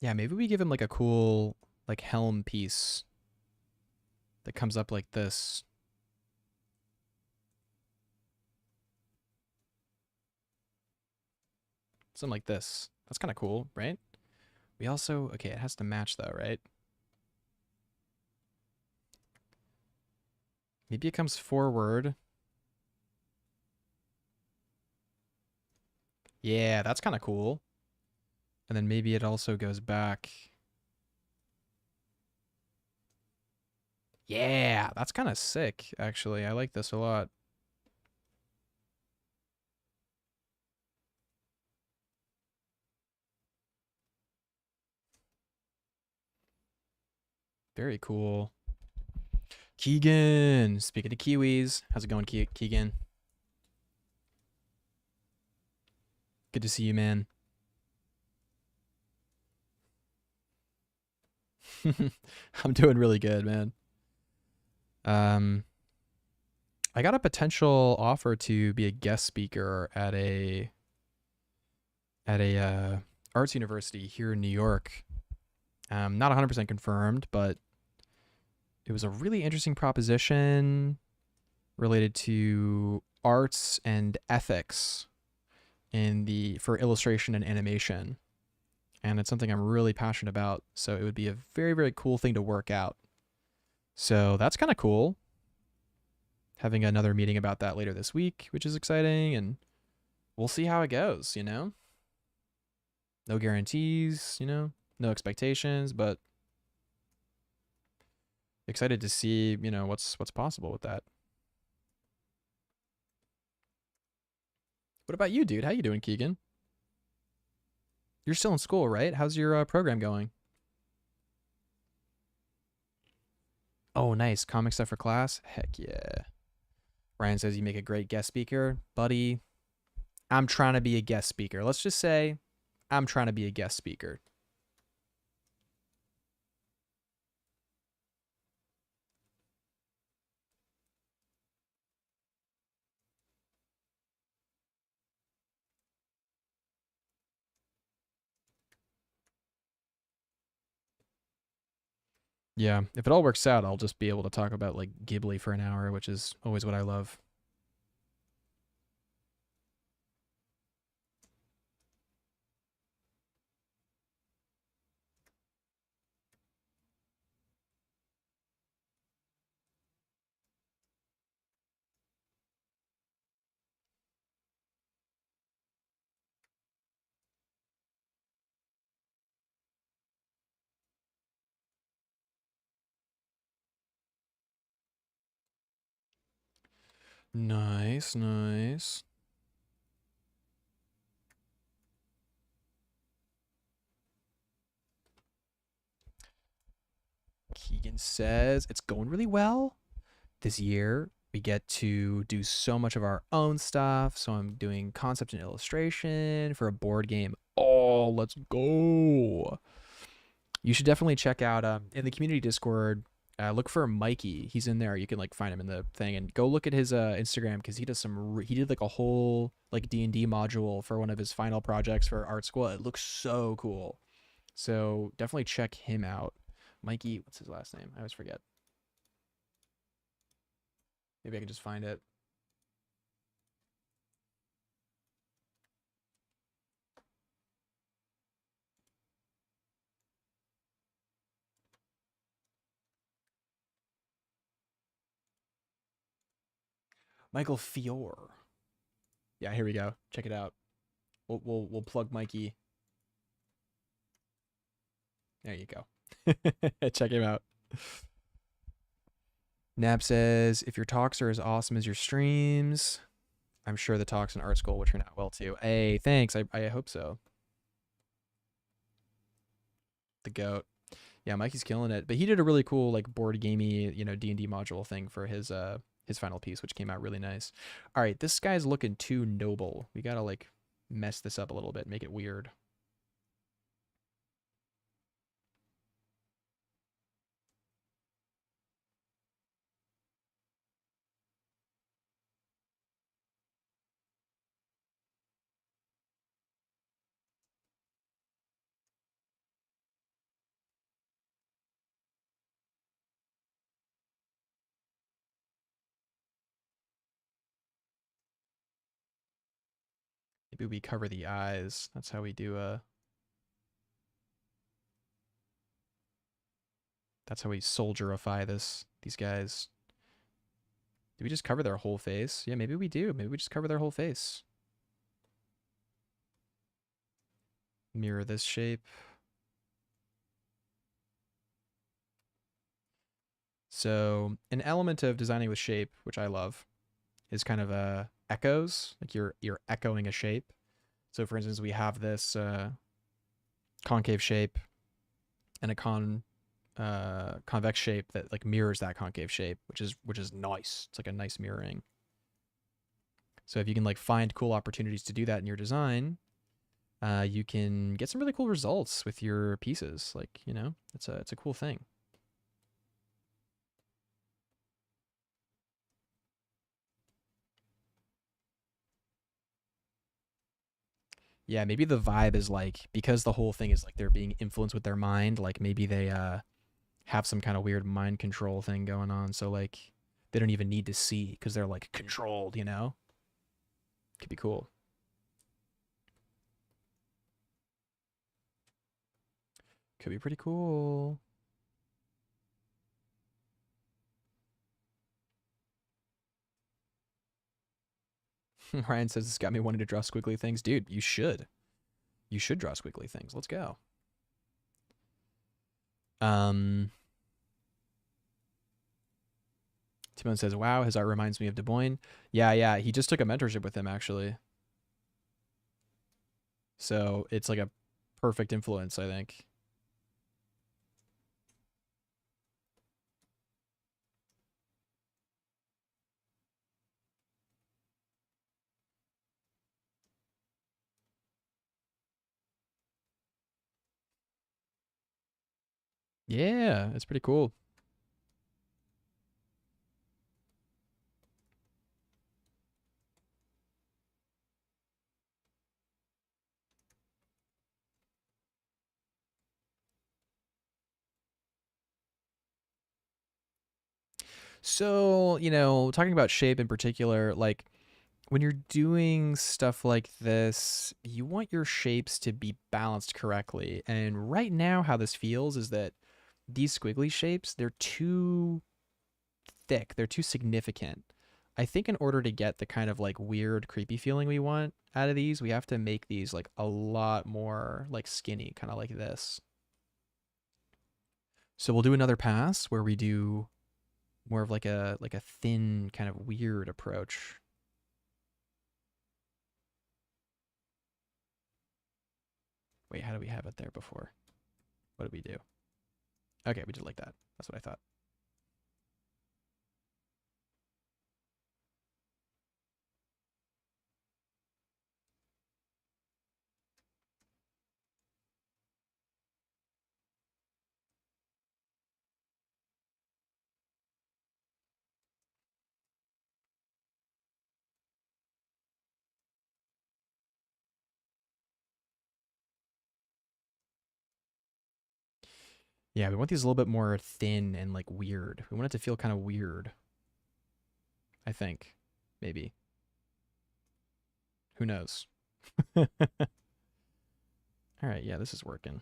Yeah, maybe we give him like a cool like helm piece that comes up like this. Something like this. That's kind of cool, right? We also, okay, it has to match though, right? Maybe it comes forward. Yeah, that's kind of cool. And then maybe it also goes back. Yeah, that's kind of sick, actually. I like this a lot. Very cool. Keegan, speaking of Kiwis, how's it going, Keegan? Good to see you, man. I'm doing really good, man. Um, I got a potential offer to be a guest speaker at a arts university here in New York. Not 100% confirmed, but it was a really interesting proposition related to arts and ethics for illustration and animation. And it's something I'm really passionate about. So it would be a very, very cool thing to work out. So that's kind of cool. Having another meeting about that later this week, which is exciting. And we'll see how it goes, you know? No guarantees, you know? No expectations, but excited to see, you know, what's possible with that. What about you, dude? How you doing, Keegan? You're still in school, right? How's your program going? Oh, nice. Comic stuff for class? Heck yeah. Ryan says you make a great guest speaker. Buddy, I'm trying to be a guest speaker. Let's just say I'm trying to be a guest speaker. Yeah, if it all works out, I'll just be able to talk about like Ghibli for an hour, which is always what I love. Nice, nice. Keegan says it's going really well this year. We get to do so much of our own stuff. So I'm doing concept and illustration for a board game. Oh, let's go. You should definitely check out in the community Discord. Look for Mikey. He's in there. You can like find him in the thing and go look at his Instagram because he does he did like a whole like D&D module for one of his final projects for art school. It looks so cool. So definitely check him out. Mikey, what's his last name? I always forget. Maybe I can just find it. Michael Fior. Yeah, here we go. Check it out. We'll plug Mikey. There you go. Check him out. Nap says, if your talks are as awesome as your streams, I'm sure the talks in art school will turn out well too. Hey, thanks. I hope so. The goat. Yeah, Mikey's killing it. But he did a really cool like board gamey, D&D module thing for his final piece, which came out really nice. All right, this guy's looking too noble. We gotta like mess this up a little bit, make it weird. Maybe we cover the eyes. That's how we do that's how we soldierify these guys. Do we just cover their whole face? Yeah, maybe we do. Maybe we just cover their whole face. Mirror this shape. So an element of designing with shape, which I love, is kind of echoes. Like you're echoing a shape. So for instance, we have this concave shape and a convex shape that like mirrors that concave shape, which is nice. It's like a nice mirroring. So if you can like find cool opportunities to do that in your design, you can get some really cool results with your pieces. Like, it's a cool thing. Yeah, maybe the vibe is like, because the whole thing is like they're being influenced with their mind, like maybe they have some kind of weird mind control thing going on. So like they don't even need to see because they're like controlled, Could be cool. Could be pretty cool. Ryan says this got me wanting to draw squiggly things. Dude, you should. You should draw squiggly things. Let's go. Timon says, wow, his art reminds me of Du Bois. Yeah. He just took a mentorship with him, actually. So it's like a perfect influence, I think. Yeah, it's pretty cool. So, talking about shape in particular, like when you're doing stuff like this, you want your shapes to be balanced correctly. And right now, how this feels is that these squiggly shapes, they're too thick, they're too significant. I think in order to get the kind of like weird, creepy feeling we want out of these, we have to make these like a lot more like skinny, kind of like this. So we'll do another pass where we do more of like a thin kind of weird approach. Wait, how do we have it there before? What did we do? Okay, we did like that. That's what I thought. Yeah, we want these a little bit more thin and like weird. We want it to feel kind of weird. I think. Maybe. Who knows? All right, yeah, this is working.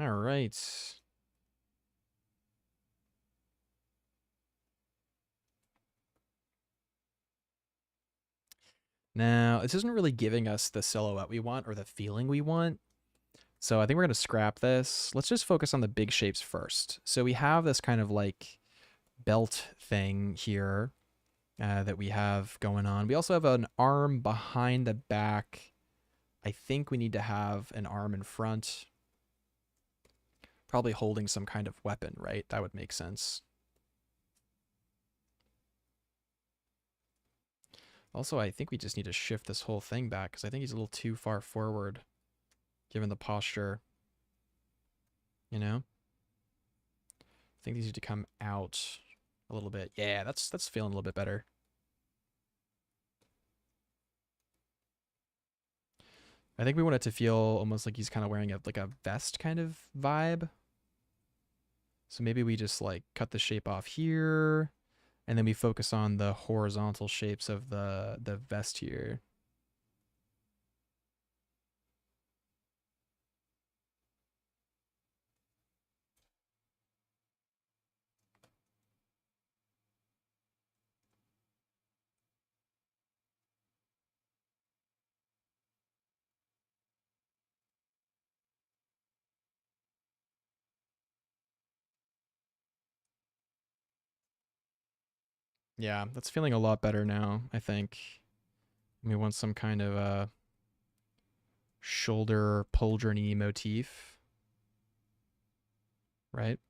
All right. Now, this isn't really giving us the silhouette we want or the feeling we want. So I think we're going to scrap this. Let's just focus on the big shapes first. So we have this kind of like belt thing here that we have going on. We also have an arm behind the back. I think we need to have an arm in front. Probably holding some kind of weapon, right? That would make sense. Also, I think we just need to shift this whole thing back because I think he's a little too far forward given the posture. You know? I think these need to come out a little bit. Yeah, that's feeling a little bit better. I think we want it to feel almost like he's kind of wearing like a vest kind of vibe. So maybe we just like cut the shape off here, and then we focus on the horizontal shapes of the vest here. Yeah, that's feeling a lot better now, I think. We want some kind of shoulder pauldron-y motif, right?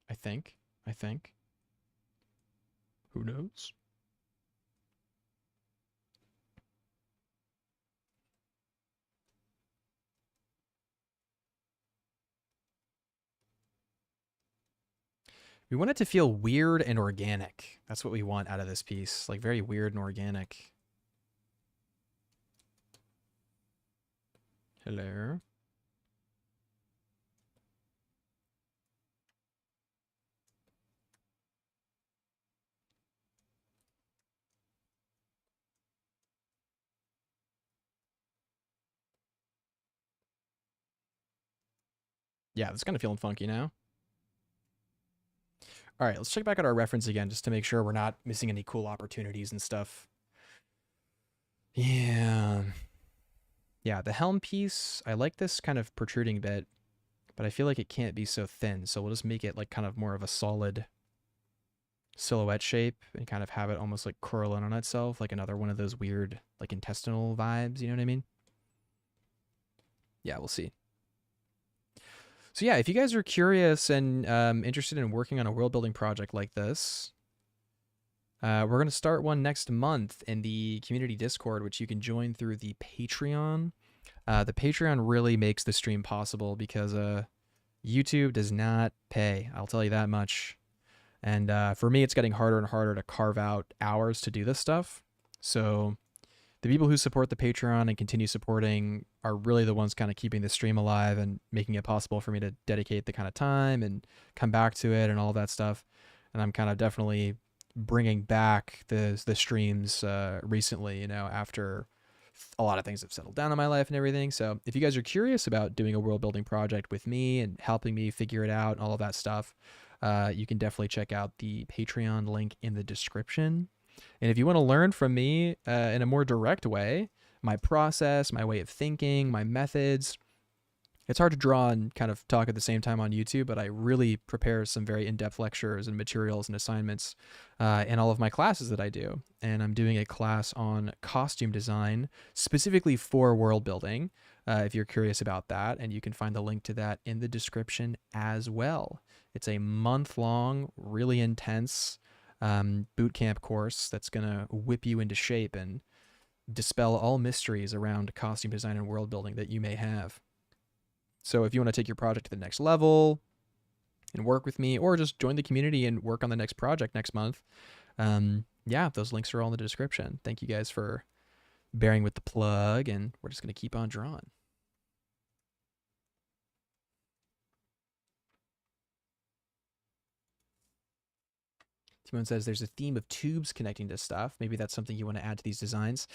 I think. I think. Who knows? We want it to feel weird and organic. That's what we want out of this piece. Like very weird and organic. Hello. Yeah, it's kind of feeling funky now. All right, let's check back at our reference again just to make sure we're not missing any cool opportunities and stuff. Yeah. Yeah, the helm piece, I like this kind of protruding bit, but I feel like it can't be so thin. So we'll just make it like kind of more of a solid silhouette shape and kind of have it almost like curl in on itself, like another one of those weird like intestinal vibes, you know what I mean? Yeah, we'll see. So yeah, if you guys are curious and interested in working on a world building project like this, we're going to start one next month in the community Discord, which you can join through the Patreon. The Patreon really makes the stream possible because YouTube does not pay. I'll tell you that much. And for me, it's getting harder and harder to carve out hours to do this stuff. So the people who support the Patreon and continue supporting are really the ones kind of keeping the stream alive and making it possible for me to dedicate the kind of time and come back to it and all that stuff. And I'm kind of definitely bringing back the streams recently, you know, after a lot of things have settled down in my life and everything. So if you guys are curious about doing a world building project with me and helping me figure it out and all of that stuff, you can definitely check out the Patreon link in the description. And if you want to learn from me in a more direct way, my process, my way of thinking, my methods, it's hard to draw and kind of talk at the same time on YouTube, but I really prepare some very in-depth lectures and materials and assignments in all of my classes that I do. And I'm doing a class on costume design specifically for world building, if you're curious about that. And you can find the link to that in the description as well. It's a month-long, really intense boot camp course that's going to whip you into shape and dispel all mysteries around costume design and world building that you may have. So if you want to take your project to the next level and work with me, or just join the community and work on the next project next month, yeah, those links are all in the description. Thank you guys for bearing with the plug, and we're just going to keep on drawing. Timon says there's a theme of tubes connecting to stuff. Maybe that's something you want to add to these designs.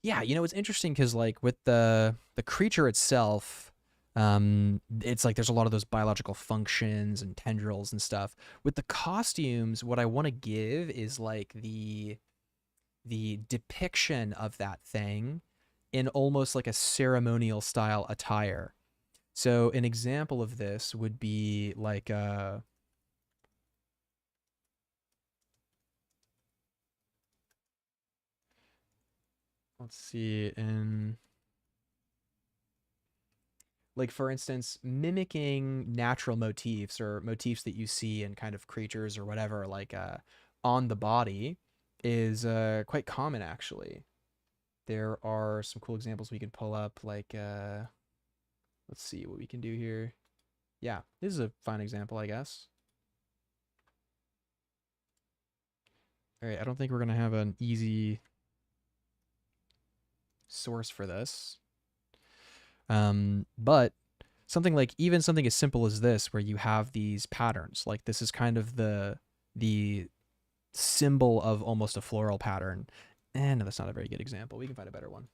Yeah, you know, it's interesting because like with the creature itself, It's like there's a lot of those biological functions and tendrils and stuff. With the costumes, what I want to give is like the depiction of that thing in almost like a ceremonial style attire. So an example of this would be like let's see, in like for instance, mimicking natural motifs or motifs that you see in kind of creatures or whatever, like on the body, is quite common actually. There are some cool examples we could pull up, like let's see what we can do here. Yeah, this is a fine example, I guess. All right, I don't think we're gonna have an easy source for this. But something like even something as simple as this, where you have these patterns, like this is kind of the symbol of almost a floral pattern. And no, that's not a very good example. We can find a better one.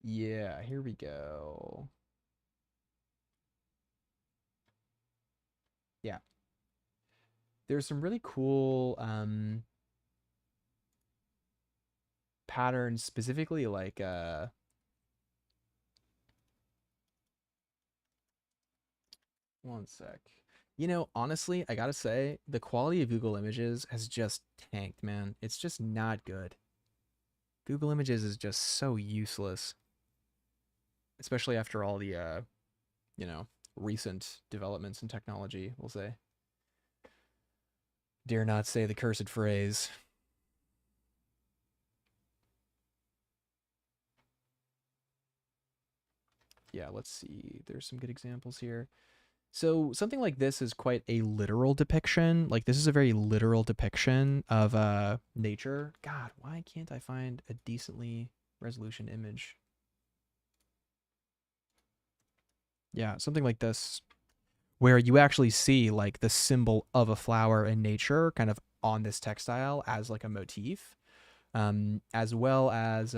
Yeah, here we go. Yeah, there's some really cool patterns, specifically like one sec. You know, honestly, I gotta say, the quality of Google Images has just tanked, man. It's just not good. Google Images is just so useless, especially after all the you know, recent developments in technology, we'll say. Dare not say the cursed phrase. Yeah, let's see. There's some good examples here. So something like this is quite a literal depiction. Like this is a very literal depiction of nature. God, why can't I find a decently resolution image? Yeah, something like this where you actually see like the symbol of a flower in nature kind of on this textile as like a motif. As well as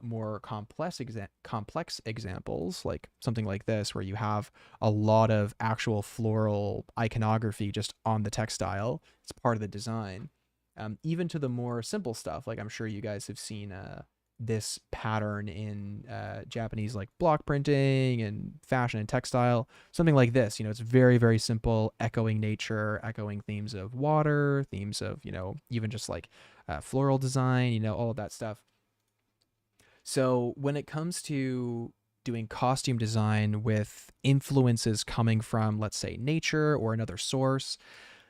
more complex examples, like something like this, where you have a lot of actual floral iconography just on the textile. It's part of the design. Even to the more simple stuff, like I'm sure you guys have seen this pattern in Japanese like block printing and fashion and textile, something like this. You know, it's very, very simple, echoing nature, echoing themes of water, themes of, you know, even just like floral design, you know, all of that stuff. So when it comes to doing costume design with influences coming from, let's say, nature or another source,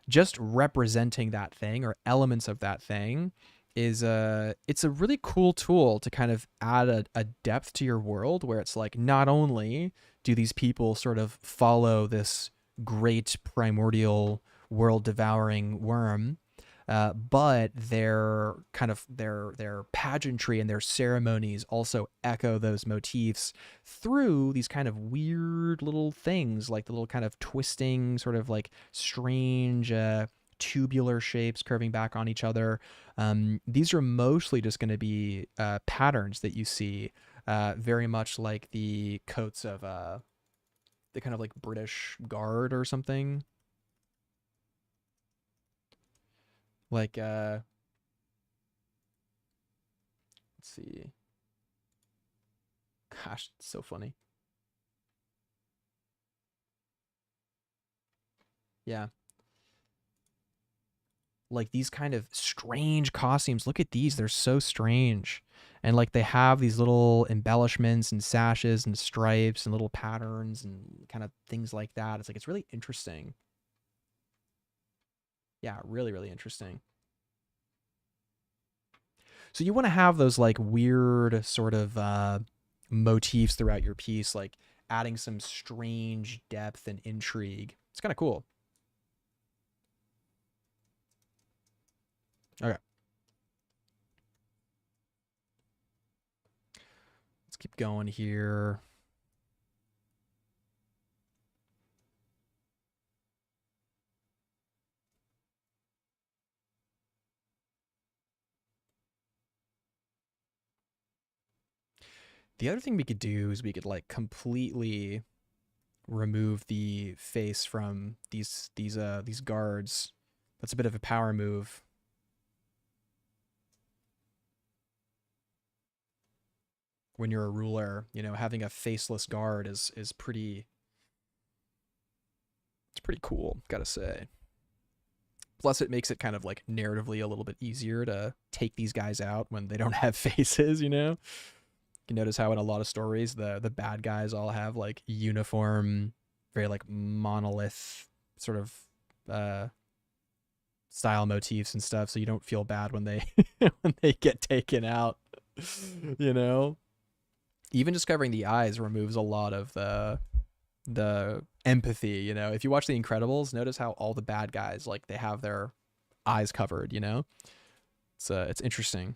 just representing that thing or elements of that thing is it's a really cool tool to kind of add a depth to your world, where it's like not only do these people sort of follow this great primordial world devouring worm, but their kind of their pageantry and their ceremonies also echo those motifs through these kind of weird little things, like the little kind of twisting, sort of like strange tubular shapes curving back on each other. These are mostly just going to be patterns that you see, very much like the coats of the kind of like British Guard or something. Like, let's see. Gosh, it's so funny. Yeah. Like these kind of strange costumes. Look at these. They're so strange. And like they have these little embellishments and sashes and stripes and little patterns and kind of things like that. It's like it's really interesting. Yeah, really, really interesting. So you want to have those like weird sort of motifs throughout your piece, like adding some strange depth and intrigue. It's kind of cool. Okay. Let's keep going here. The other thing we could do is we could like completely remove the face from these guards. That's a bit of a power move. When you're a ruler, you know, having a faceless guard is pretty it's pretty cool, gotta say. Plus, it makes it kind of like narratively a little bit easier to take these guys out when they don't have faces, you know? You can notice how in a lot of stories the bad guys all have like uniform, very like monolith sort of uh style motifs and stuff, so you don't feel bad when they when they get taken out. You know? Even just covering the eyes removes a lot of the empathy, you know. If you watch The Incredibles, notice how all the bad guys like they have their eyes covered, you know? It's interesting.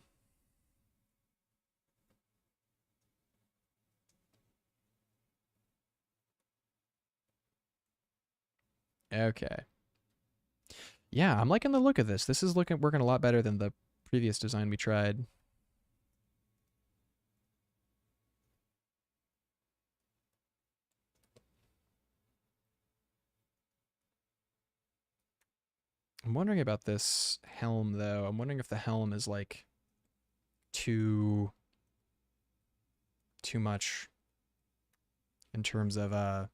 Okay. Yeah, I'm liking the look of this. This is looking working a lot better than the previous design we tried. I'm wondering about this helm though. I'm wondering if the helm is like too too much in terms of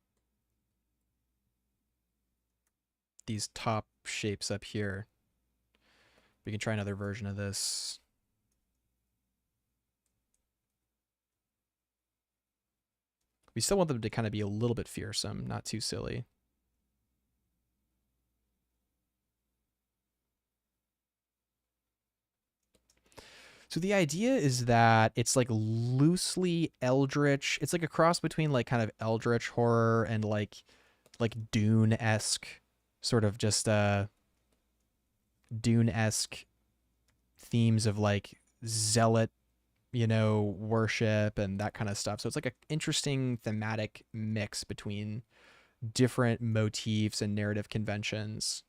these top shapes up here. We can try another version of this. We still want them to kind of be a little bit fearsome, not too silly. So the idea is that it's like loosely eldritch. It's like a cross between like kind of eldritch horror and like Dune-esque sort of just Dune-esque themes of like zealot, you know, worship and that kind of stuff. So it's like an interesting thematic mix between different motifs and narrative conventions.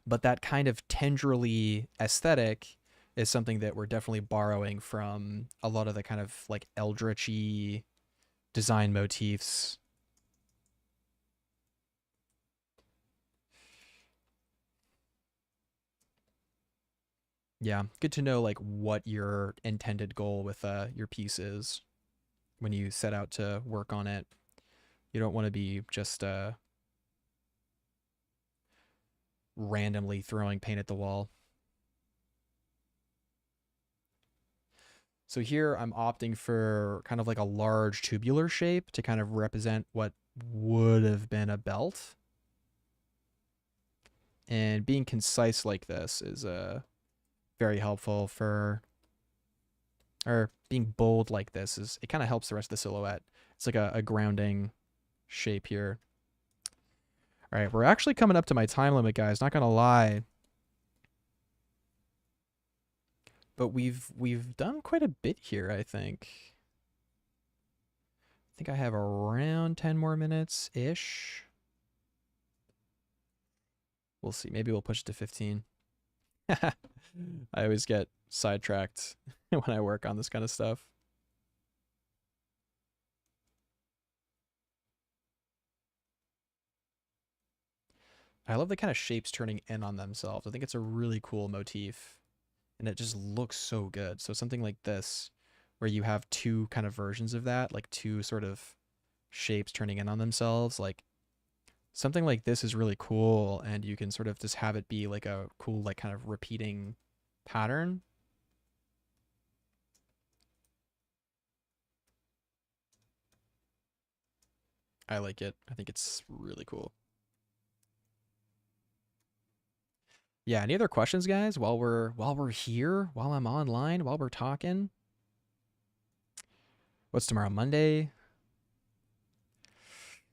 But that kind of tendrily aesthetic is something that we're definitely borrowing from a lot of the kind of like eldritchy design motifs. Yeah, good to know like what your intended goal with your piece is when you set out to work on it. You don't want to be just randomly throwing paint at the wall. So here I'm opting for kind of like a large tubular shape to kind of represent what would have been a belt. And being concise like this is very helpful for, or being bold like this is, it kind of helps the rest of the silhouette. It's like a grounding shape here. All right, we're actually coming up to my time limit, guys. Not gonna lie, but we've done quite a bit here. I think I have around 10 more minutes ish. We'll see. Maybe we'll push it to 15. I always get sidetracked when I work on this kind of stuff. I love the kind of shapes turning in on themselves. I think it's a really cool motif and it just looks so good. So something like this, where you have two kind of versions of that, like two sort of shapes turning in on themselves, like something like this is really cool and you can sort of just have it be like a cool, like kind of repeating pattern. I like it. I think it's really cool. Yeah, any other questions, guys? While we're here, while I'm online, while we're talking. What's tomorrow? Monday?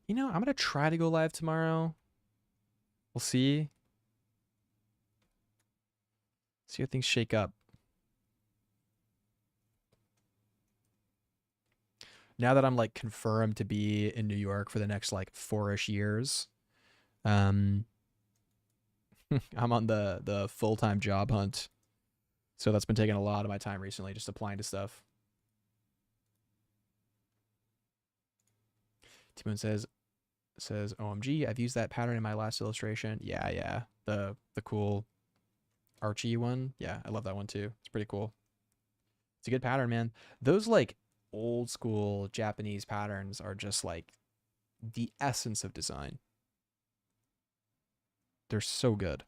You know, I'm gonna try to go live tomorrow. We'll see. See how things shake up. Now that I'm like confirmed to be in New York for the next like 4-ish years, um, I'm on the full-time job hunt. So that's been taking a lot of my time recently, just applying to stuff. Timoon says OMG, I've used that pattern in my last illustration. Yeah, yeah. The cool Archie one. Yeah, I love that one too. It's pretty cool. It's a good pattern, man. Those like old school Japanese patterns are just like the essence of design. They're so good.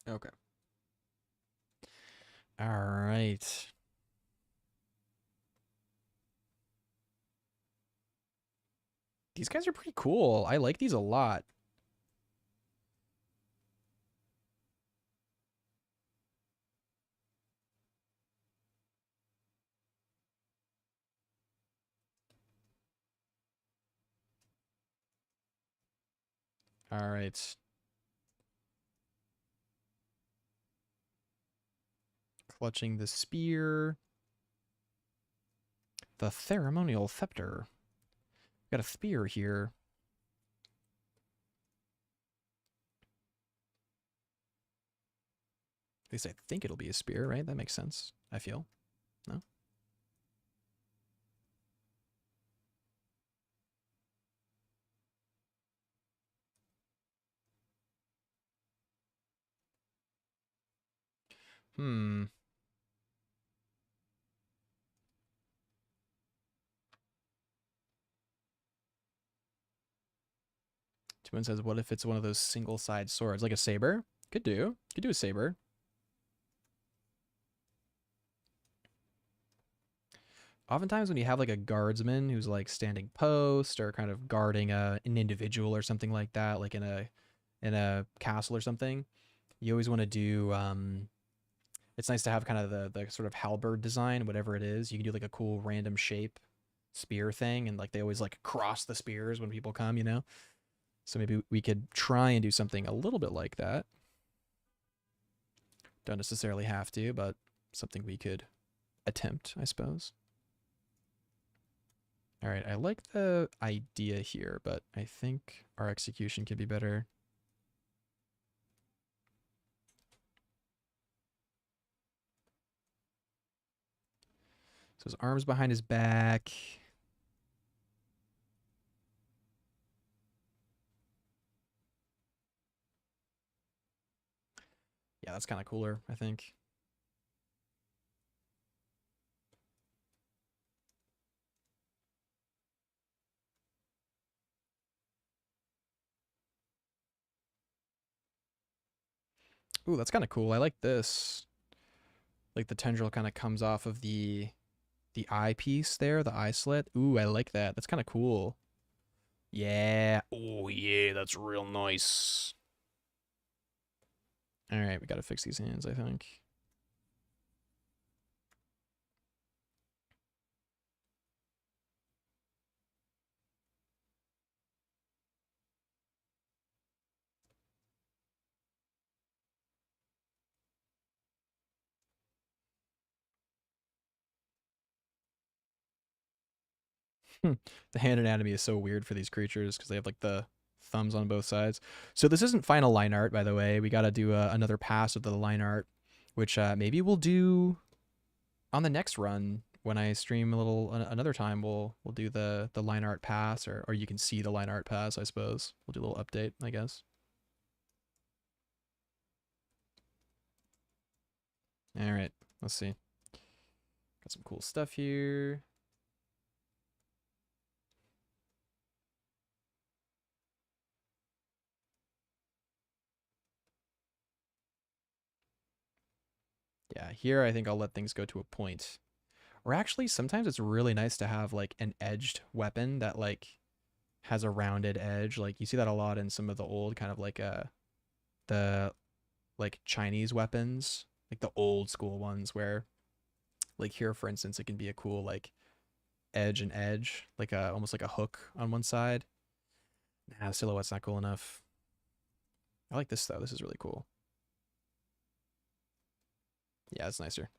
Okay. All right. These guys are pretty cool. I like these a lot. All right. Clutching the spear. The ceremonial scepter. Got a spear here. At least I think it'll be a spear, right? That makes sense, I feel. No? Hmm. Twin says, what if it's one of those single side swords? Like a saber? Could do. Could do a saber. Oftentimes when you have like a guardsman who's like standing post or kind of guarding an individual or something like that, like in a castle or something, you always want to do it's nice to have kind of the sort of halberd design, whatever it is. You can do like a cool random shape spear thing, and like they always like cross the spears when people come, you know? So maybe we could try and do something a little bit like that. Don't necessarily have to, but something we could attempt, I suppose. All right, I like the idea here, but I think our execution could be better. So his arms behind his back. Yeah, that's kind of cooler, I think. Ooh, that's kind of cool. I like this. Like the tendril kind of comes off of the eyepiece there, the eye slit. Ooh, I like that. That's kind of cool. Yeah. Oh, yeah, that's real nice. All right, we got to fix these hands, I think. The hand anatomy is so weird for these creatures because they have like the thumbs on both sides. So this isn't final line art, by the way. We got to do another pass of the line art, which maybe we'll do on the next run when I stream a little another time. We'll do the line art pass, or you can see the line art pass, I suppose. We'll do a little update, I guess. All right, let's see. Got some cool stuff here. Yeah, here I think I'll let things go to a point. Or actually, sometimes it's really nice to have like an edged weapon that like has a rounded edge. Like you see that a lot in some of the old kind of like the like Chinese weapons, like the old school ones where like here for instance it can be a cool like edge and edge, like a almost like a hook on one side. Nah, the silhouette's not cool enough. I like this though. This is really cool. Yeah, it's nicer.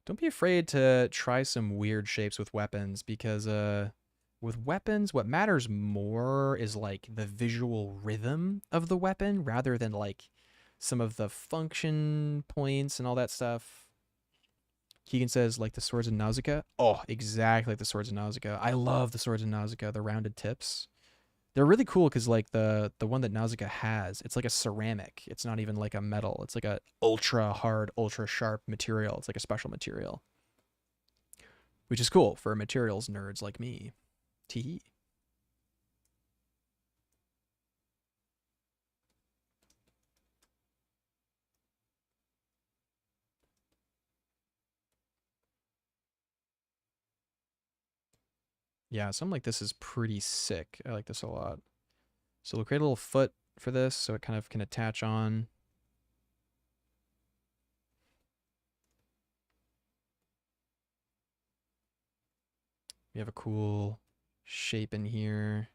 Don't be afraid to try some weird shapes with weapons because with weapons what matters more is like the visual rhythm of the weapon rather than like some of the function points and all that stuff. Keegan says like the swords in Nausicaa. Oh, exactly like the swords in Nausicaa. I love the swords in Nausicaa, the rounded tips. They're really cool because like the one that Nausicaa has, it's like a ceramic. It's not even like a metal. It's like a ultra hard, ultra sharp material. It's like a special material, which is cool for materials nerds like me. Tee. Yeah, something like this is pretty sick. I like this a lot. So we'll create a little foot for this so it kind of can attach on. We have a cool shape in here.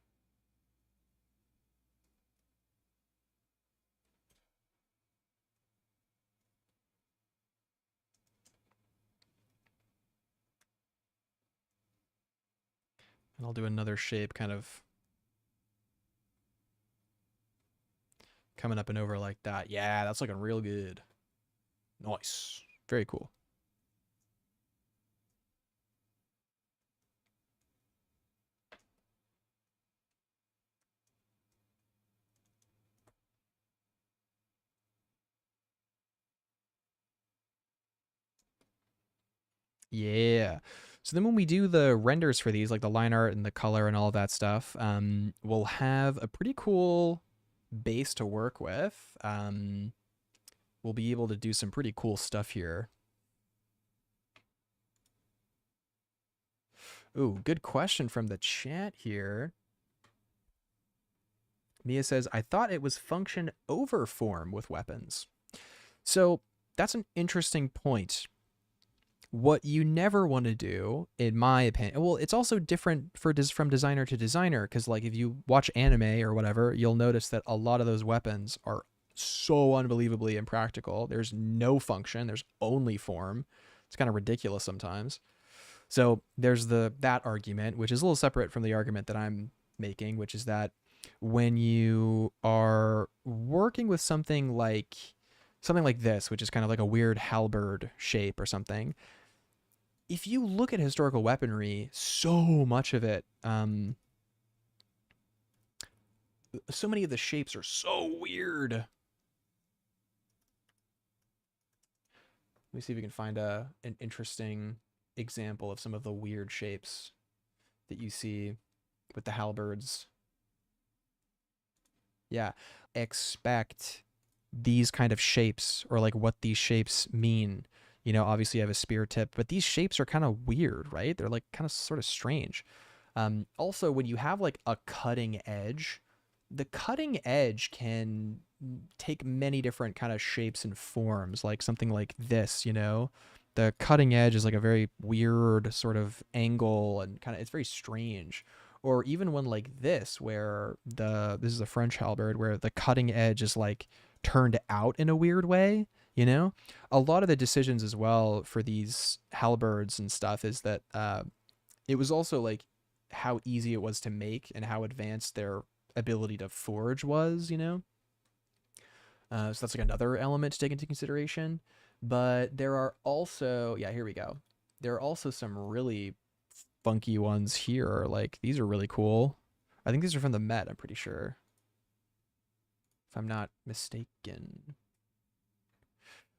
And I'll do another shape kind of coming up and over like that. Yeah, that's looking real good. Nice. Very cool. Yeah. So then when we do the renders for these, like the line art and the color and all of that stuff, we'll have a pretty cool base to work with. We'll be able to do some pretty cool stuff here. Ooh, good question from the chat here. Mia says, I thought it was function over form with weapons. So that's an interesting point. What you never want to do, in my opinion, well, it's also different from designer to designer because, like, if you watch anime or whatever, you'll notice that a lot of those weapons are so unbelievably impractical. There's no function. There's only form. It's kind of ridiculous sometimes. So there's that argument, which is a little separate from the argument that I'm making, which is that when you are working with something like this, which is kind of like a weird halberd shape or something, if you look at historical weaponry, so much of it, so many of the shapes are so weird. Let me see if we can find an interesting example of some of the weird shapes that you see with the halberds. Yeah, expect these kind of shapes or like what these shapes mean. You know, obviously you have a spear tip, but these shapes are kind of weird, right? They're like kind of sort of strange. Also, when you have like a cutting edge, the cutting edge can take many different kind of shapes and forms, like something like this, you know? The cutting edge is like a very weird sort of angle and kind of, it's very strange. Or even one like this, where this is a French halberd, where the cutting edge is like turned out in a weird way, you know? A lot of the decisions as well for these halberds and stuff is that it was also like how easy it was to make and how advanced their ability to forge was, you know? So that's like another element to take into consideration. But there are also, yeah, here we go. There are also some really funky ones here. Like these are really cool. I think these are from the Met, I'm pretty sure. If I'm not mistaken.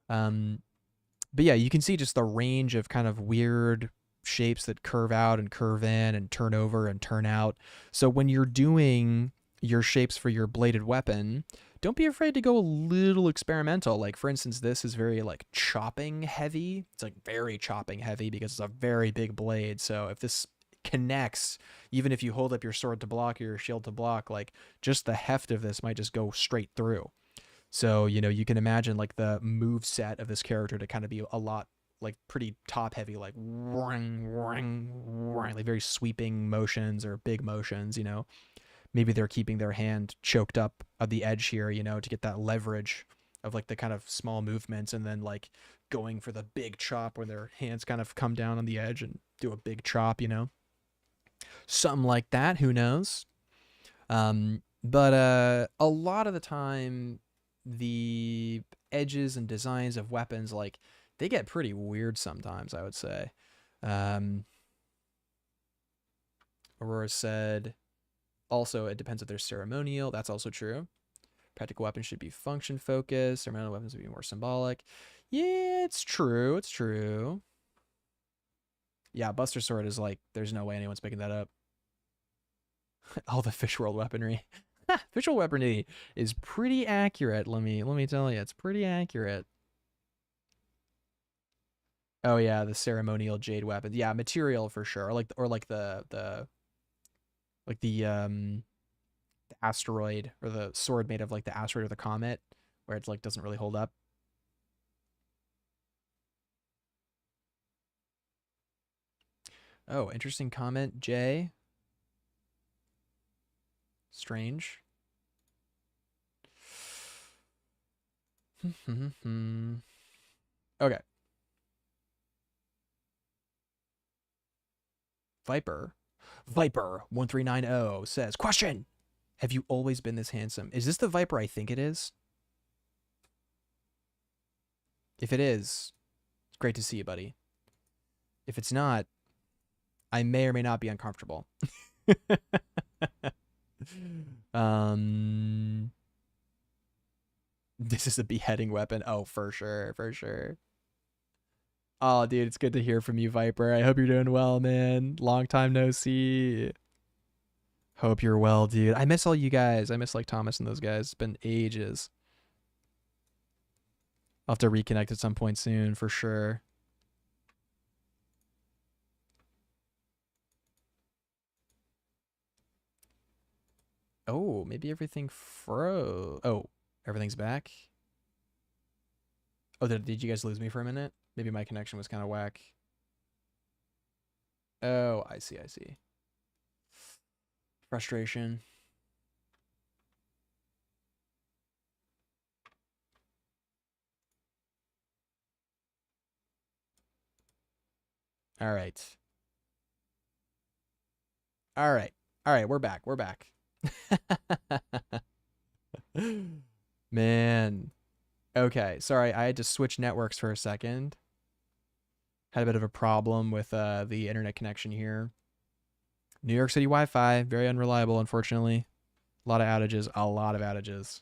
But yeah, you can see just the range of kind of weird shapes that curve out and curve in and turn over and turn out. So when you're doing your shapes for your bladed weapon, don't be afraid to go a little experimental. Like, for instance, this is very like chopping heavy. It's like very chopping heavy because it's a very big blade. So if this connects, even if you hold up your sword to block or your shield to block, like just the heft of this might just go straight through. So, you know, you can imagine like the move set of this character to kind of be a lot like pretty top heavy, like like very sweeping motions or big motions, you know. Maybe they're keeping their hand choked up at the edge here, you know, to get that leverage of like the kind of small movements, and then like going for the big chop where their hands kind of come down on the edge and do a big chop, you know. Something like that, who knows? But a lot of the time the edges and designs of weapons, like, they get pretty weird sometimes, I would say. Um, Aurora said, also, it depends if they're ceremonial. That's also true. Practical weapons should be function focused. Ceremonial weapons would be more symbolic. Yeah, it's true. It's true. Yeah, Buster Sword is like, there's no way anyone's picking that up. All the Fish World weaponry. Fish World weaponry is pretty accurate. Let me tell you, it's pretty accurate. Oh yeah, the ceremonial jade weapons. Yeah, material for sure. Or like the like the asteroid, or the sword made of like the asteroid or the comet, where it's like doesn't really hold up. Oh, interesting comment, Jay. Strange. Okay. Viper 1390 says, question: have you always been this handsome? Is this the Viper I think it is? If it is, it's great to see you, buddy. If it's not, I may or may not be uncomfortable. This is a beheading weapon. Oh, for sure, for sure. Oh, dude, it's good to hear from you, Viper. I hope you're doing well, man. Long time no see. Hope you're well, dude. I miss all you guys. I miss like Thomas and those guys. It's been ages. I'll have to reconnect at some point soon for sure. Oh, maybe everything froze. Oh, everything's back. Oh, did you guys lose me for a minute? Maybe my connection was kind of whack. Oh, I see, I see. Frustration. All right. All right. All right, we're back. We're back. Man. Okay, sorry, I had to switch networks for a second. Had a bit of a problem with the internet connection here. New York City Wi-Fi, very unreliable, unfortunately. A lot of outages, a lot of outages.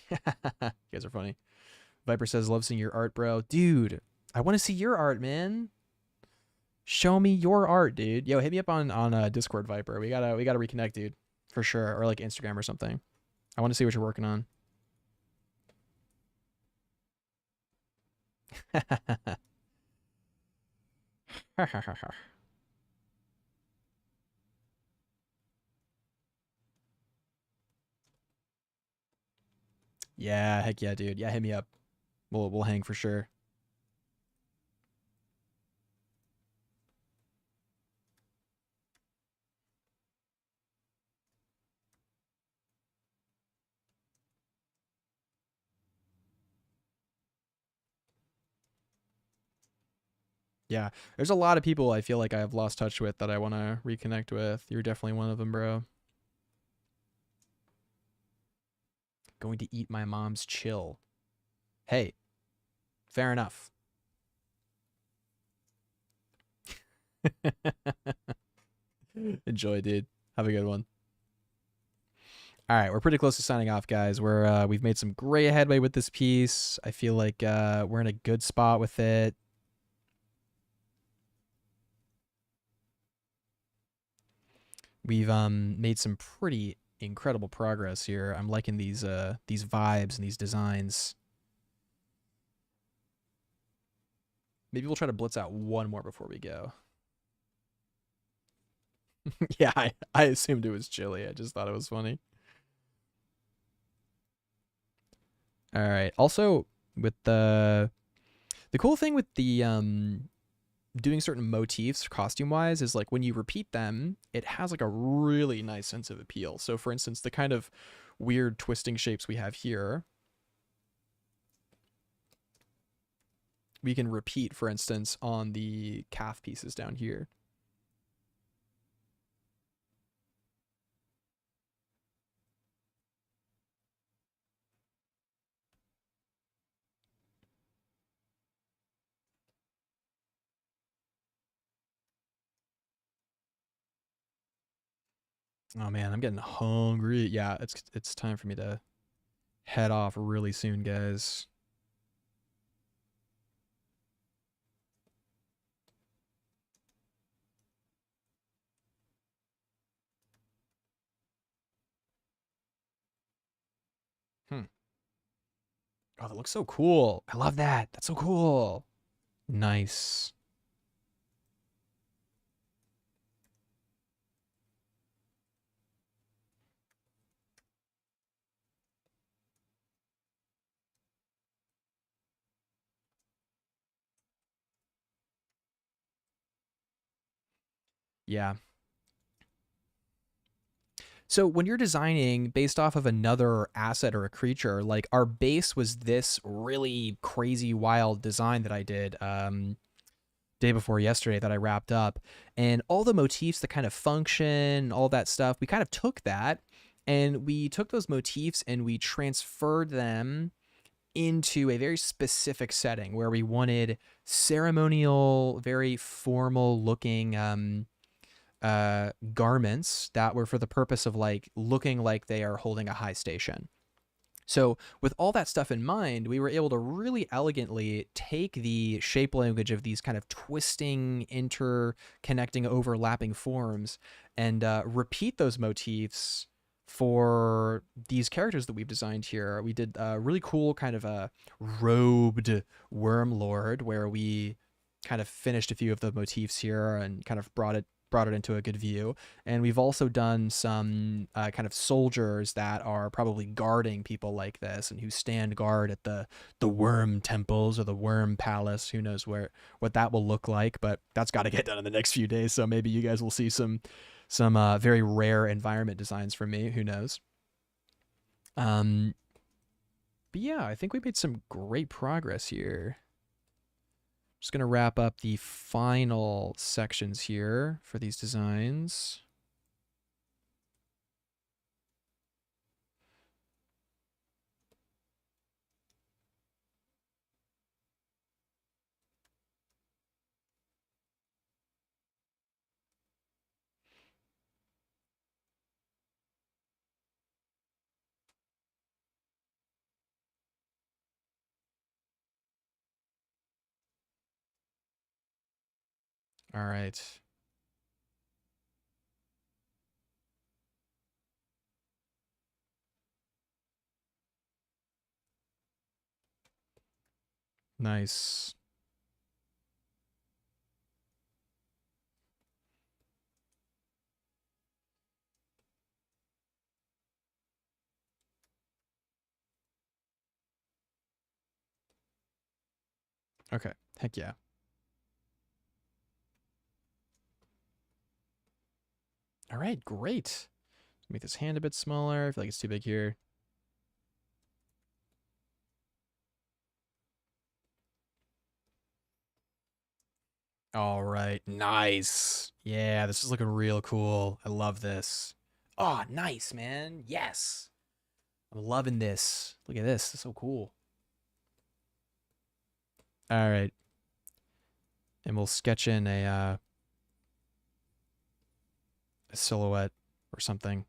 You guys are funny. Viper says, love seeing your art, bro. Dude, I want to see your art, man. Show me your art, dude. Yo, hit me up on Discord, Viper. We gotta reconnect, dude. For sure. Or like Instagram or something. I want to see what you're working on. Yeah, heck yeah, dude. Yeah, hit me up. We'll hang for sure. Yeah, there's a lot of people I feel like I've lost touch with that I want to reconnect with. You're definitely one of them, bro. Going to eat my mom's chill. Hey, fair enough. Enjoy, dude. Have a good one. All right, we're pretty close to signing off, guys. We've made some great headway with this piece. I feel like we're in a good spot with it. We've made some pretty incredible progress here. I'm liking these vibes and these designs. Maybe we'll try to blitz out one more before we go. Yeah, I assumed it was chili. I just thought it was funny. All right. Also, with the cool thing with the doing certain motifs costume wise is like when you repeat them, it has like a really nice sense of appeal. So for instance, the kind of weird twisting shapes we have here, we can repeat, for instance, on the calf pieces down here. Oh man, I'm getting hungry. Yeah, it's time for me to head off really soon, guys. Hmm. Oh, that looks so cool. I love that. That's so cool. Nice. Yeah. So when you're designing based off of another asset or a creature, like our base was this really crazy wild design that I did day before yesterday that I wrapped up, and all the motifs that kind of function, all that stuff, we kind of took that and we took those motifs and we transferred them into a very specific setting where we wanted ceremonial, very formal looking garments that were for the purpose of like looking like they are holding a high station. So, with all that stuff in mind, we were able to really elegantly take the shape language of these kind of twisting, interconnecting, overlapping forms and repeat those motifs for these characters that we've designed here. We did a really cool kind of a robed worm lord where we kind of finished a few of the motifs here and kind of brought it into a good view. And we've also done some kind of soldiers that are probably guarding people like this and who stand guard at the worm temples or the worm palace. Who knows what that will look like, but that's got to get done in the next few days. So maybe you guys will see some very rare environment designs from me. Who knows? Um, but yeah, I think we made some great progress here. Just going to wrap up the final sections here for these designs. All right. Nice. Okay. Heck yeah. All right, great. Make this hand a bit smaller. I feel like it's too big here. All right, nice. Yeah, this is looking real cool. I love this. Oh, nice, man. Yes. I'm loving this. Look at this. It's so cool. All right. And we'll sketch in a silhouette or something.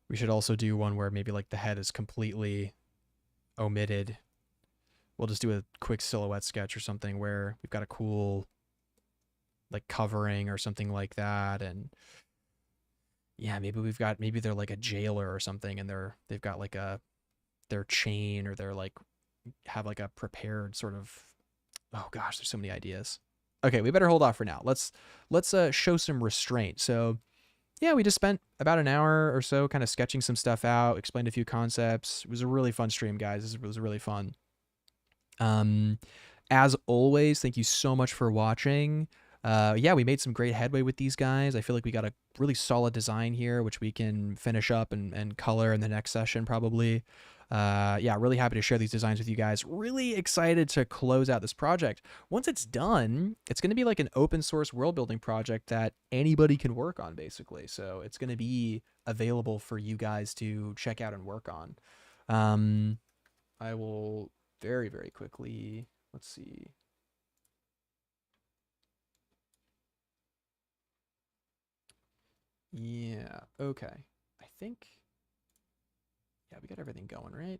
We should also do one where maybe like the head is completely omitted. We'll just do a quick silhouette sketch or something where we've got a cool like covering or something like that. And yeah, maybe they're like a jailer or something, and they've got like their chain, or they're like have like a prepared sort of, oh gosh, there's so many ideas. Okay, we better hold off for now. Let's show some restraint. So yeah, we just spent about an hour or so kind of sketching some stuff out, explained a few concepts. It was a really fun stream, guys. This was really fun. Um, as always, thank you so much for watching. Yeah, we made some great headway with these guys. I feel like we got a really solid design here, which we can finish up and color in the next session probably. Yeah, really happy to share these designs with you guys. Really excited to close out this project. Once it's done, it's going to be like an open source world building project that anybody can work on, basically. So it's going to be available for you guys to check out and work on. I will very, very quickly, let's see. Yeah, okay. I think, yeah, we got everything going, right?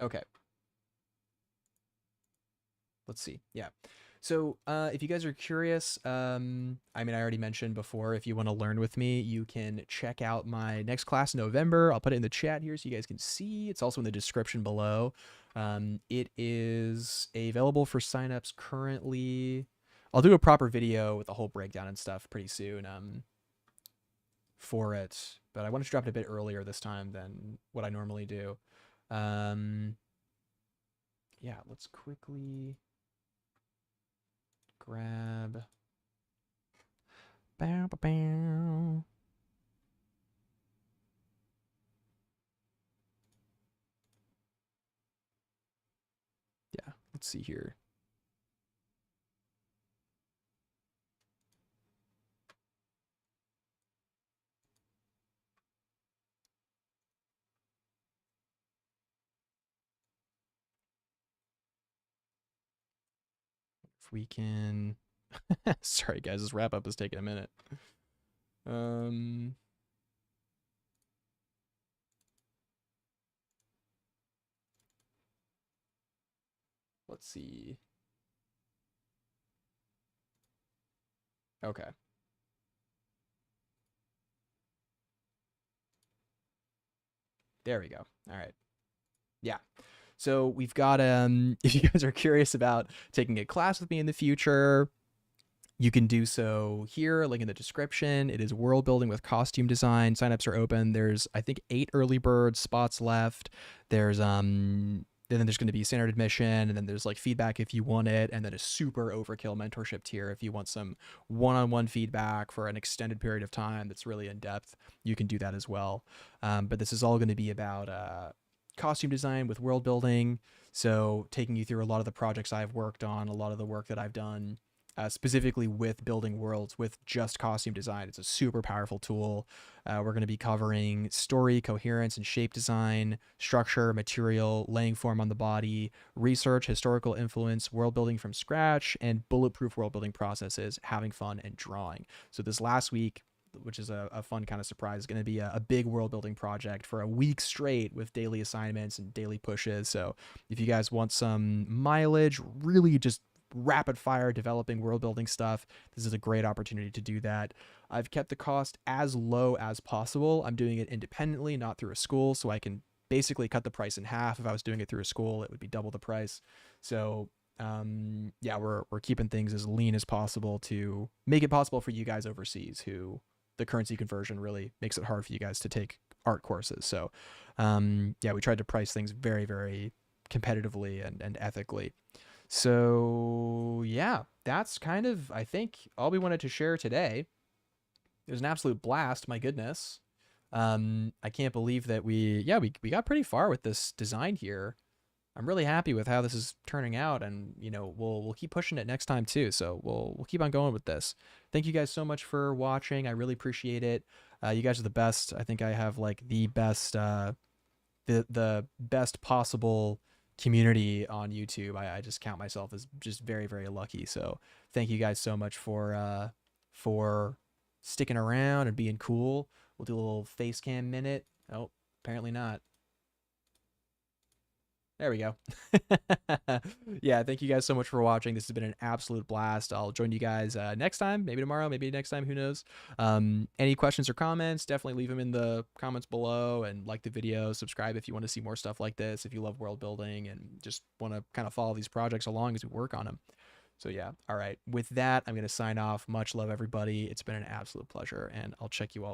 Okay. Let's see. Yeah. So if you guys are curious, I mean, I already mentioned before, if you want to learn with me, you can check out my next class in November. I'll put it in the chat here so you guys can see. It's also in the description below. It is available for signups currently. I'll do a proper video with the whole breakdown and stuff pretty soon for it, but I wanted to drop it a bit earlier this time than what I normally do. Yeah, let's quickly grab. Bow, bow, bow. Yeah, let's see here. If we can. Sorry, guys, this wrap up is taking a minute. Um, let's see. Okay. There we go. All right. Yeah. So we've got if you guys are curious about taking a class with me in the future, you can do so here, link in the description. It is world building with costume design. Signups are open. There's, I think, 8 early bird spots left. There's then there's going to be standard admission, and then there's like feedback if you want it, and then a super overkill mentorship tier if you want some one-on-one feedback for an extended period of time that's really in depth. You can do that as well. But this is all going to be about costume design with world building. So taking you through a lot of the projects I've worked on, a lot of the work that I've done specifically with building worlds with just costume design. It's a super powerful tool. We're going to be covering story, coherence, and shape design, structure, material, laying form on the body, research, historical influence, world building from scratch, and bulletproof world building processes, having fun, and drawing. So this last week, which is a fun kind of surprise, is going to be a big world building project for a week straight with daily assignments and daily pushes. So if you guys want some mileage, really just rapid fire developing world building stuff, this is a great opportunity to do that. I've kept the cost as low as possible. I'm doing it independently, not through a school, so I can basically cut the price in half. If I was doing it through a school, it would be double the price. So yeah, we're keeping things as lean as possible to make it possible for you guys overseas who the currency conversion really makes it hard for you guys to take art courses. So yeah, we tried to price things very, very competitively and ethically. So yeah, that's kind of, I think, all we wanted to share today. It was an absolute blast. My goodness. I can't believe that we got pretty far with this design here. I'm really happy with how this is turning out, and we'll keep pushing it next time too. So we'll keep on going with this. Thank you guys so much for watching. I really appreciate it. You guys are the best. I think I have like the best the best possible community on YouTube. I just count myself as just very, very lucky. So thank you guys so much for sticking around and being cool. We'll do a little face cam minute. Oh, apparently not. There we go. Yeah, thank you guys so much for watching. This has been an absolute blast. I'll join you guys next time, maybe tomorrow, maybe next time, who knows. Any questions or comments, definitely leave them in the comments below, and like the video, subscribe if you want to see more stuff like this, if you love world building and just want to kind of follow these projects along as we work on them. So yeah, all right. With that, I'm going to sign off. Much love, everybody. It's been an absolute pleasure, and I'll check you all